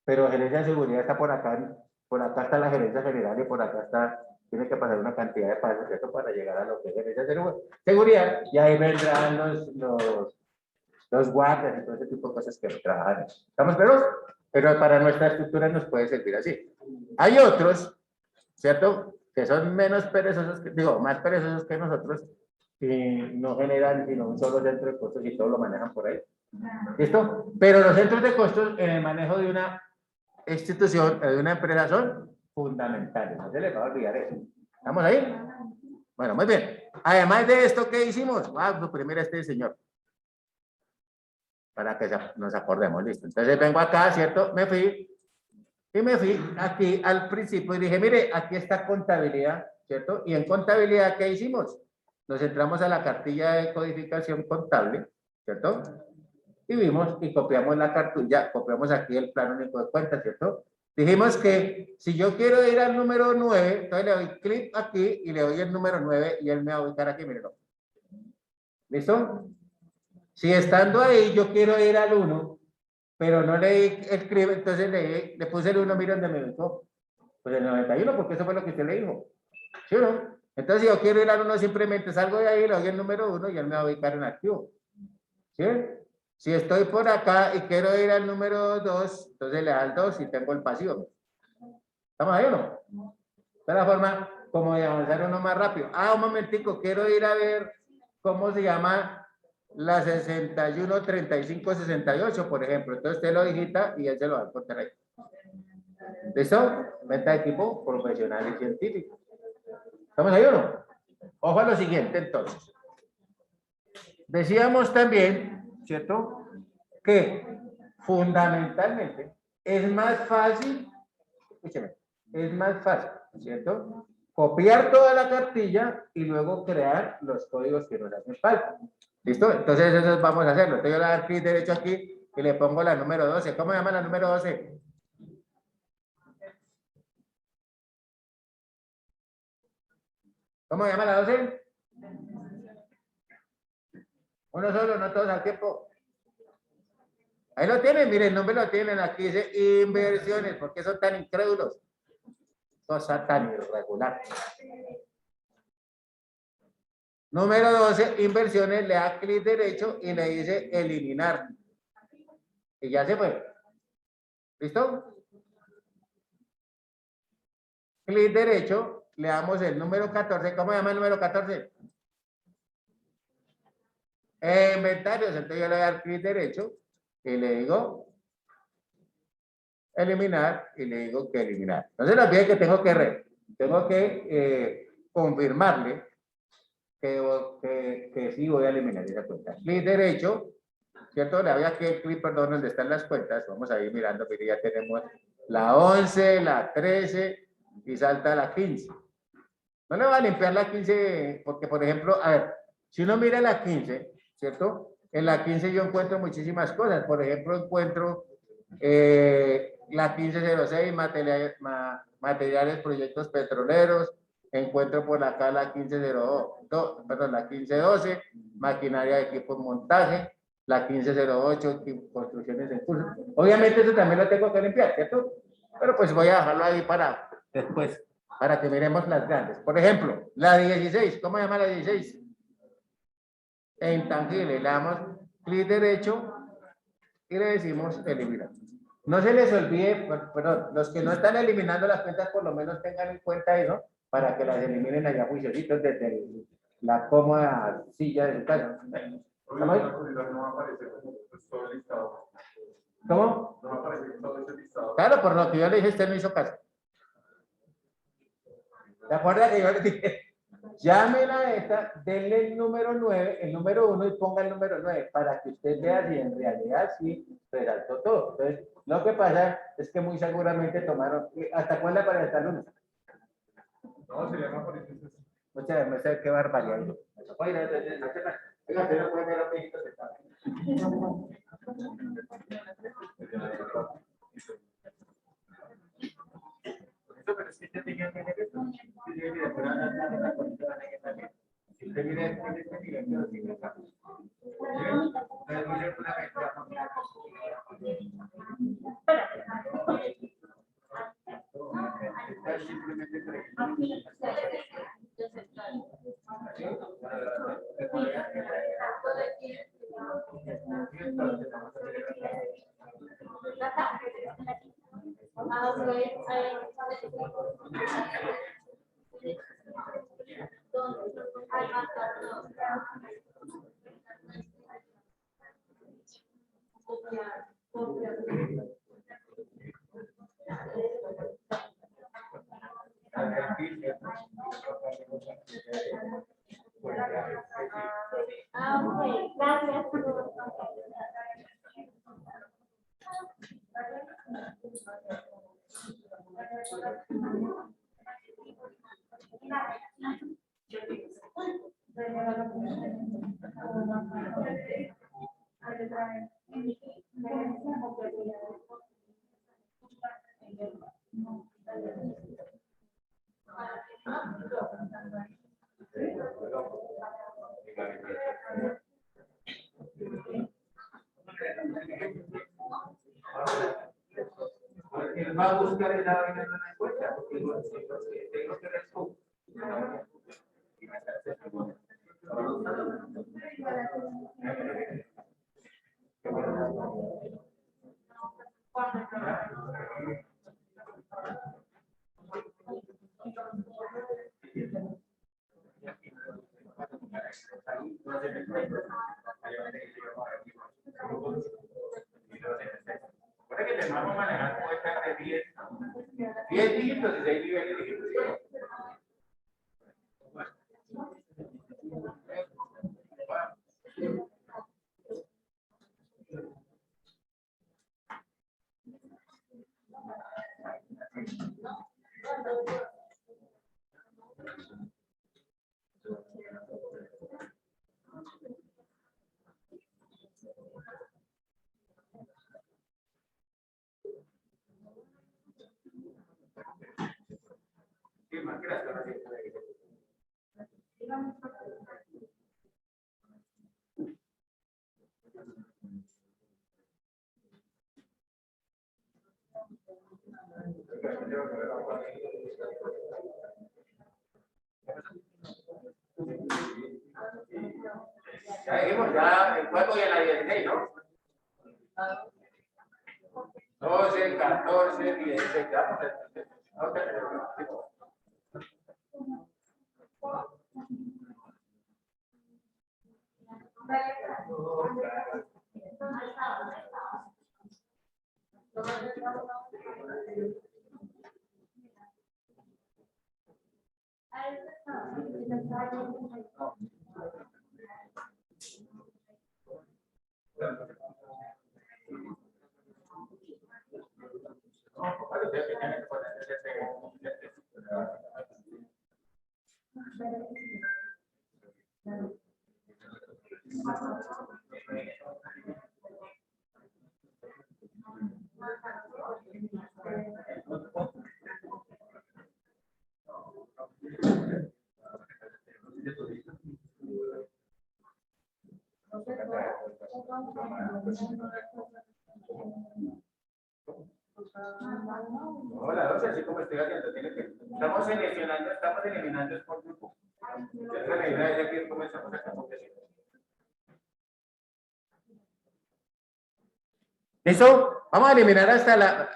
Pero gerencia de seguridad está por acá está la gerencia general y por acá está, tiene que pasar una cantidad de pasos, ¿cierto? Para llegar a lo que es gerencia de seguridad. Y ahí vendrán los guardias y todo ese tipo de cosas que trabajan. ¿Estamos claros? Pero para nuestra estructura nos puede servir así. Hay otros, ¿cierto? Que son menos perezosos, más perezosos que nosotros, y no generan sino un solo centro de costos y todo lo manejan por ahí. ¿Listo? Pero los centros de costos en el manejo de una institución, de una empresa son fundamentales. No se les va a olvidar eso. ¿Estamos ahí? Bueno, muy bien. Además de esto, ¿qué hicimos? Vamos a suprimir a este señor. Para que nos acordemos, listo. Entonces vengo acá, ¿cierto? Me fui aquí al principio y dije, mire, aquí está contabilidad, ¿cierto? Y en contabilidad, ¿qué hicimos? Nos entramos a la cartilla de codificación contable, ¿cierto? Y vimos y copiamos la cartilla, copiamos aquí el plano único de cuentas, ¿cierto? Dijimos que si yo quiero ir al número 9, entonces le doy clic aquí y le doy el número 9 y él me va a ubicar aquí, mírenlo. ¿Listo? Si estando ahí yo quiero ir al 1, pero no le escribe, entonces le puse el 1, miren dónde me ubicó. Pues el 91, porque eso fue lo que usted le dijo. ¿Sí o no? Entonces si yo quiero ir al 1, simplemente salgo de ahí, le doy el número 1 y él me va a ubicar en activo. ¿Sí? Si estoy por acá y quiero ir al número 2, entonces le da el 2 y tengo el pasivo. ¿Estamos ahí o no? Esta es la forma como de avanzar uno más rápido. Un momentico, quiero ir a ver cómo se llama la 61, 35, 68, por ejemplo. Entonces usted lo digita y él se lo va a encontrar ahí. ¿Listo? Venta de equipo profesional y científico. ¿Estamos ahí o no? Ojo a lo siguiente, entonces. Decíamos también, ¿cierto? Que fundamentalmente es más fácil, escúcheme, es más fácil, ¿cierto? Copiar toda la cartilla y luego crear los códigos que nos hacen falta. ¿Listo? Entonces eso vamos a hacerlo. Entonces yo le voy a dar clic derecho aquí y le pongo la número 12. ¿Cómo se llama la número 12? ¿Cómo se llama la 12? Uno solo, no todos al tiempo. Ahí lo tienen, miren, el nombre lo tienen. Aquí dice inversiones. ¿Por qué son tan incrédulos? Cosa tan irregular. Número 12, inversiones, le da clic derecho y le dice eliminar. Y ya se fue. ¿Listo? Clic derecho, le damos el número 14. ¿Cómo se llama el número 14? Inventarios. Entonces yo le voy a dar clic derecho y le digo eliminar y le digo que eliminar. Entonces no olvide que tengo que confirmarle que sí voy a eliminar esa cuenta. Clic derecho, ¿cierto? Le voy a dar clic, perdón, donde están las cuentas. Vamos a ir mirando, que ya tenemos la 11, la 13 y salta la 15. No le va a limpiar la 15, porque por ejemplo, a ver, si uno mira la 15, ¿cierto? En la 15 yo encuentro muchísimas cosas. Por ejemplo, encuentro la 1506, materiales, proyectos petroleros. Encuentro por acá la 1502, perdón, la 1512, maquinaria de equipos montaje. La 1508, construcciones en curso. Obviamente eso también lo tengo que limpiar, ¿cierto? Pero pues voy a dejarlo ahí para después, para que miremos las grandes. Por ejemplo, la 16, ¿cómo se llama la 16? Intangible, le damos clic derecho y le decimos eliminar. No se les olvide, perdón, los que no están eliminando las cuentas por lo menos tengan en cuenta eso para que las eliminen allá juiciositos desde la cómoda silla de su casa. ¿Cómo? ¿Cómo? Claro, por lo que yo le dije, usted no hizo caso. ¿Se acuerda que yo le dije? Llamen a esta, denle el número 9, el número 1 y ponga el número 9 para que usted vea si en realidad sí resaltó todo. Entonces, lo que pasa es que muy seguramente tomaron. ¿Hasta cuándo para esta lunes? No, se llama por eso. Muchas veces, qué barbaridad. Oiga, usted no puede ver los viejitos que están. Pero es que usted tenía que ver esto. Usted mira este nivel de 200 casos. Él va a buscar el lado y no la encuentra, porque tengo que responder. Recuerda que tenemos que manejar cuentas de 10 dígitos y 6 niveles de ejecución. Ya dijimos, ya el 4 y a la 16, ¿no? 12, 14, 16, ya. pues. No, la 12, así como estoy haciendo, tiene que. Estamos seleccionando, estamos eliminando el por grupo. Ya la idea es que comenzamos acá con que sí. ¿Listo? Vamos a eliminar hasta la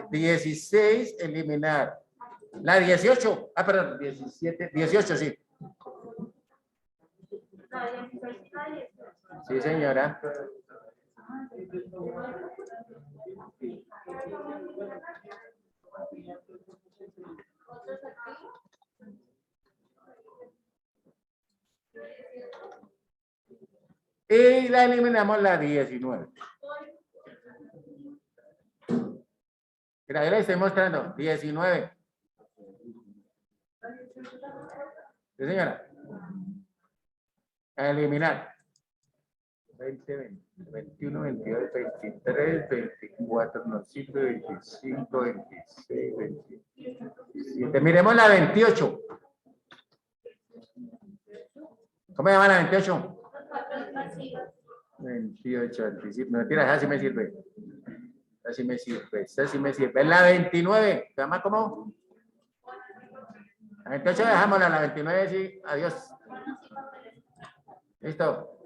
16, eliminar. La 18, perdón, 17, 18, sí. Sí, señora. Y la eliminamos la 19. Mira, yo le estoy mostrando 19. Sí, señora. A eliminar. 20, 20, 21, 22, 23, 24, no sirve, 25, 26, 27. Miremos la 28. ¿Cómo se llama la 28? 28, anticipo. No, mentira, esa sí me sirve. Esa sí me sirve, esa sí me sirve. Es la 29. ¿Se llama cómo? La 28 dejámosla, la 29 sí. Adiós. Listo.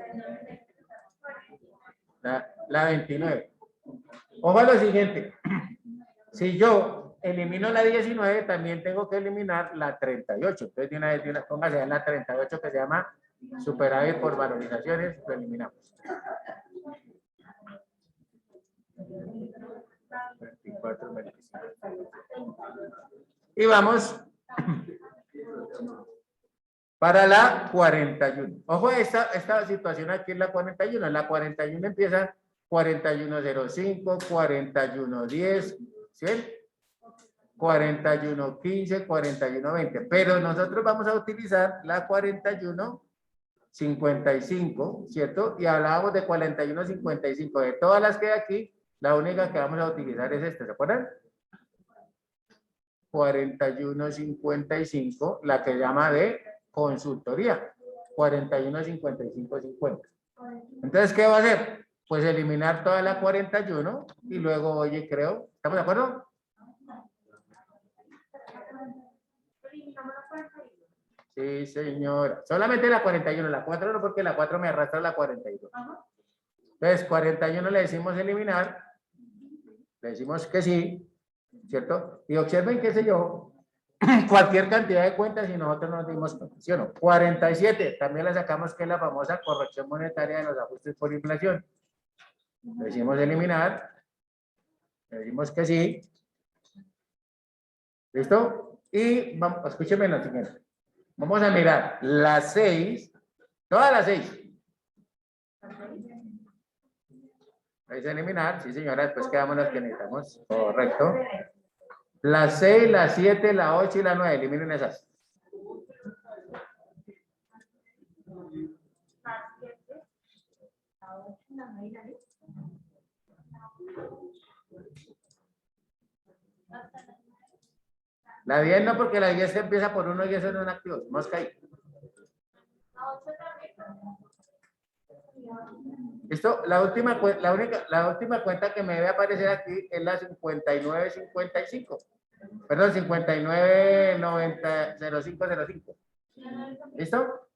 La 29. Ojo a lo siguiente. Si yo elimino la 19, también tengo que eliminar la 38. Entonces, de una vez, póngase en la 38 que se llama superávit por valorizaciones, lo eliminamos. 24, 25. Y vamos para la 41. Ojo, esta situación aquí es la 41. La 41 empieza 4105, 4110, ¿sí? 4115, 4120. Pero nosotros vamos a utilizar la 4155, ¿cierto? Y hablábamos de 4155. De todas las que hay aquí, la única que vamos a utilizar es esta, ¿se acuerdan? 4155, la que llama de consultoría. 415550. Entonces, ¿qué va a hacer? Pues eliminar toda la 41 y luego, oye, creo, ¿estamos de acuerdo? Sí, señora. Solamente la 41, la 4 no, porque la 4 me arrastra la 42. Entonces, 41 le decimos eliminar, le decimos que sí, ¿cierto? Y observen, qué sé yo, cualquier cantidad de cuentas y nosotros nos dimos cuenta, ¿sí o no? 47, también la sacamos, que es la famosa corrección monetaria de los ajustes por inflación. Le decimos eliminar, le decimos que sí. ¿Listo? Y vamos, escúcheme lo siguiente. Vamos a mirar las 6, todas las 6. Vais a eliminar, sí señora, después quedamos las que necesitamos. Correcto. La 6, la 7, la 8 y la 9, eliminen esas. La 10 no, porque la 10 empieza por 1 y eso no es un activo. Mosca ahí. ¿Listo? La última cuenta que me debe aparecer aquí es la 5955. Perdón, 59900505. ¿Listo?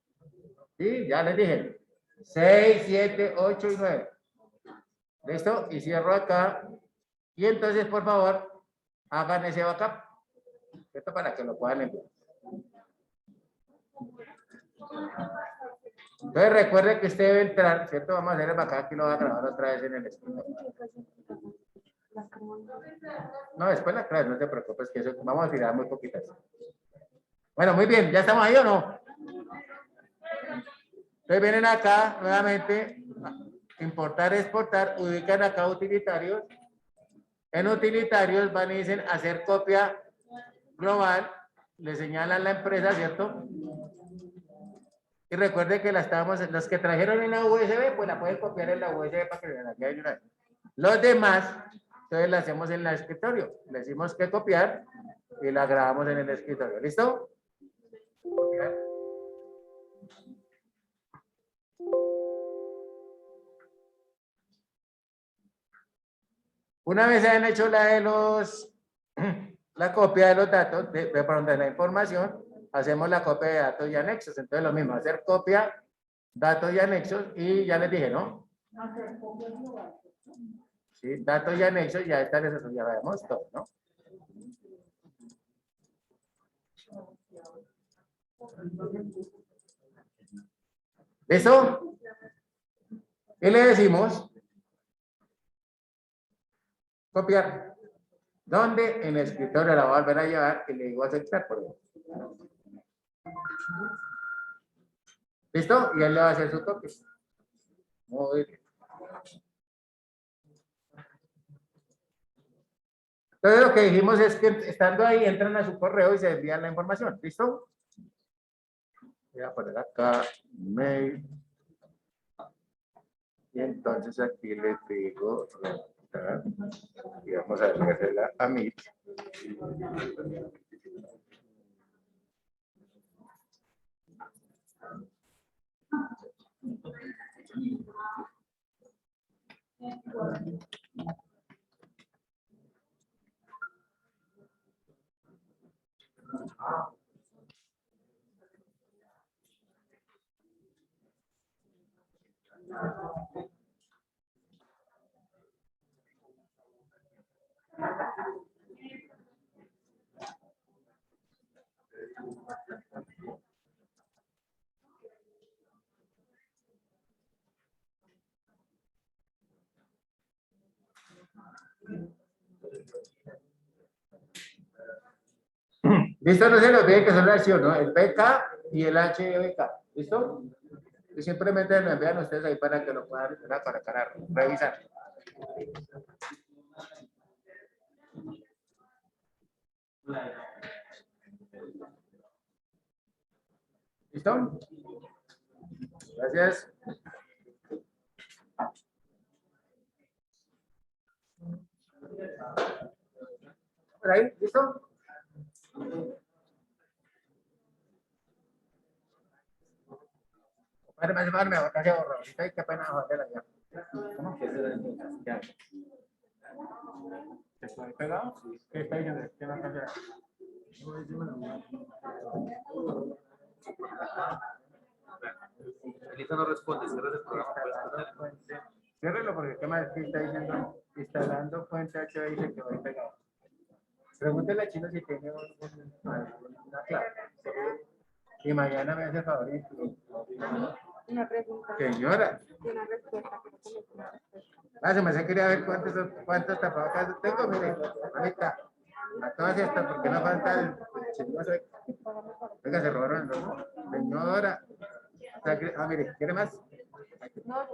Sí, ya les dije. 6, 7, 8 y 9. ¿Listo? Y cierro acá. Y entonces, por favor, hagan ese backup. Esto para que lo puedan enviar. Entonces recuerde que usted debe entrar, ¿cierto? Vamos a hacer el backup y lo voy a grabar otra vez en el escritorio. No, después la clase, no te preocupes, que eso vamos a tirar muy poquitas. Bueno, muy bien, ¿ya estamos ahí o no? Entonces vienen acá nuevamente, importar, exportar, ubican acá utilitarios. En utilitarios van y dicen hacer copia global, le señalan la empresa, ¿cierto? Y recuerde que los que trajeron en la USB, pues la pueden copiar en la USB para que la quede una vez. Los demás, entonces la hacemos en el escritorio. Le decimos que copiar y la grabamos en el escritorio. ¿Listo? Copiar. Una vez se han hecho la copia de los datos, perdón, de la información, hacemos la copia de datos y anexos. Entonces lo mismo, hacer copia, datos y anexos, y ya les dije, ¿no? Sí, datos y anexos, ya están esos, ya vemos todo, ¿no? ¿Listo? ¿Qué le decimos? Copiar. ¿Dónde? En el escritorio la voy a volver a llevar y le digo aceptar por ejemplo. ¿Listo? Y él le va a hacer su copia. Muy bien. Entonces lo que dijimos es que estando ahí entran a su correo y se envían la información. ¿Listo? Voy a poner acá mail. Y entonces aquí les digo, y vamos a agregársela a Meet. ¿Listo? No se lo olviden que son la acción, ¿no? El BK y el HBK. ¿Listo? Y simplemente lo envían ustedes ahí para que lo puedan para revisar. ¿Listo? Gracias. ¿Por ahí? ¿Listo? Me botaste ahorita y qué pena joderla ya. ¿Cómo que ya? ¿Estoy pegado? ¿Qué está diciendo? ¿Qué va a cambiar? Elisa no responde, cierra el programa. Ciérrelo porque qué más que está diciendo, instalando fuente H dice que va a ir pegado. Pregúntale a Chino si tiene una clave. Y mañana me hace favor. Una pregunta. Señora. Una respuesta. Se me hace quería ver cuántos tapabocas tengo. Mire, ahorita. A todas estas, porque no falta el chismoso. Venga, se robaron el otro. Señora. Mire, ¿quiere más? No,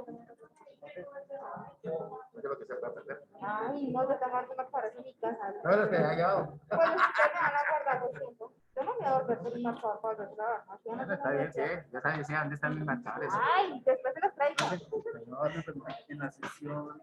Lo que se va a perder. ay, no, yo tengo más para en mi casa. Todos los que haya llevado. Pues ustedes me van a guardar los tiempos. Yo no me voy a volver por un marcador para yo trabajar. Bueno, está bien, sí. Ya sabes dónde están mis marcadores. Ay, después se los traigo. Señor, En la sesión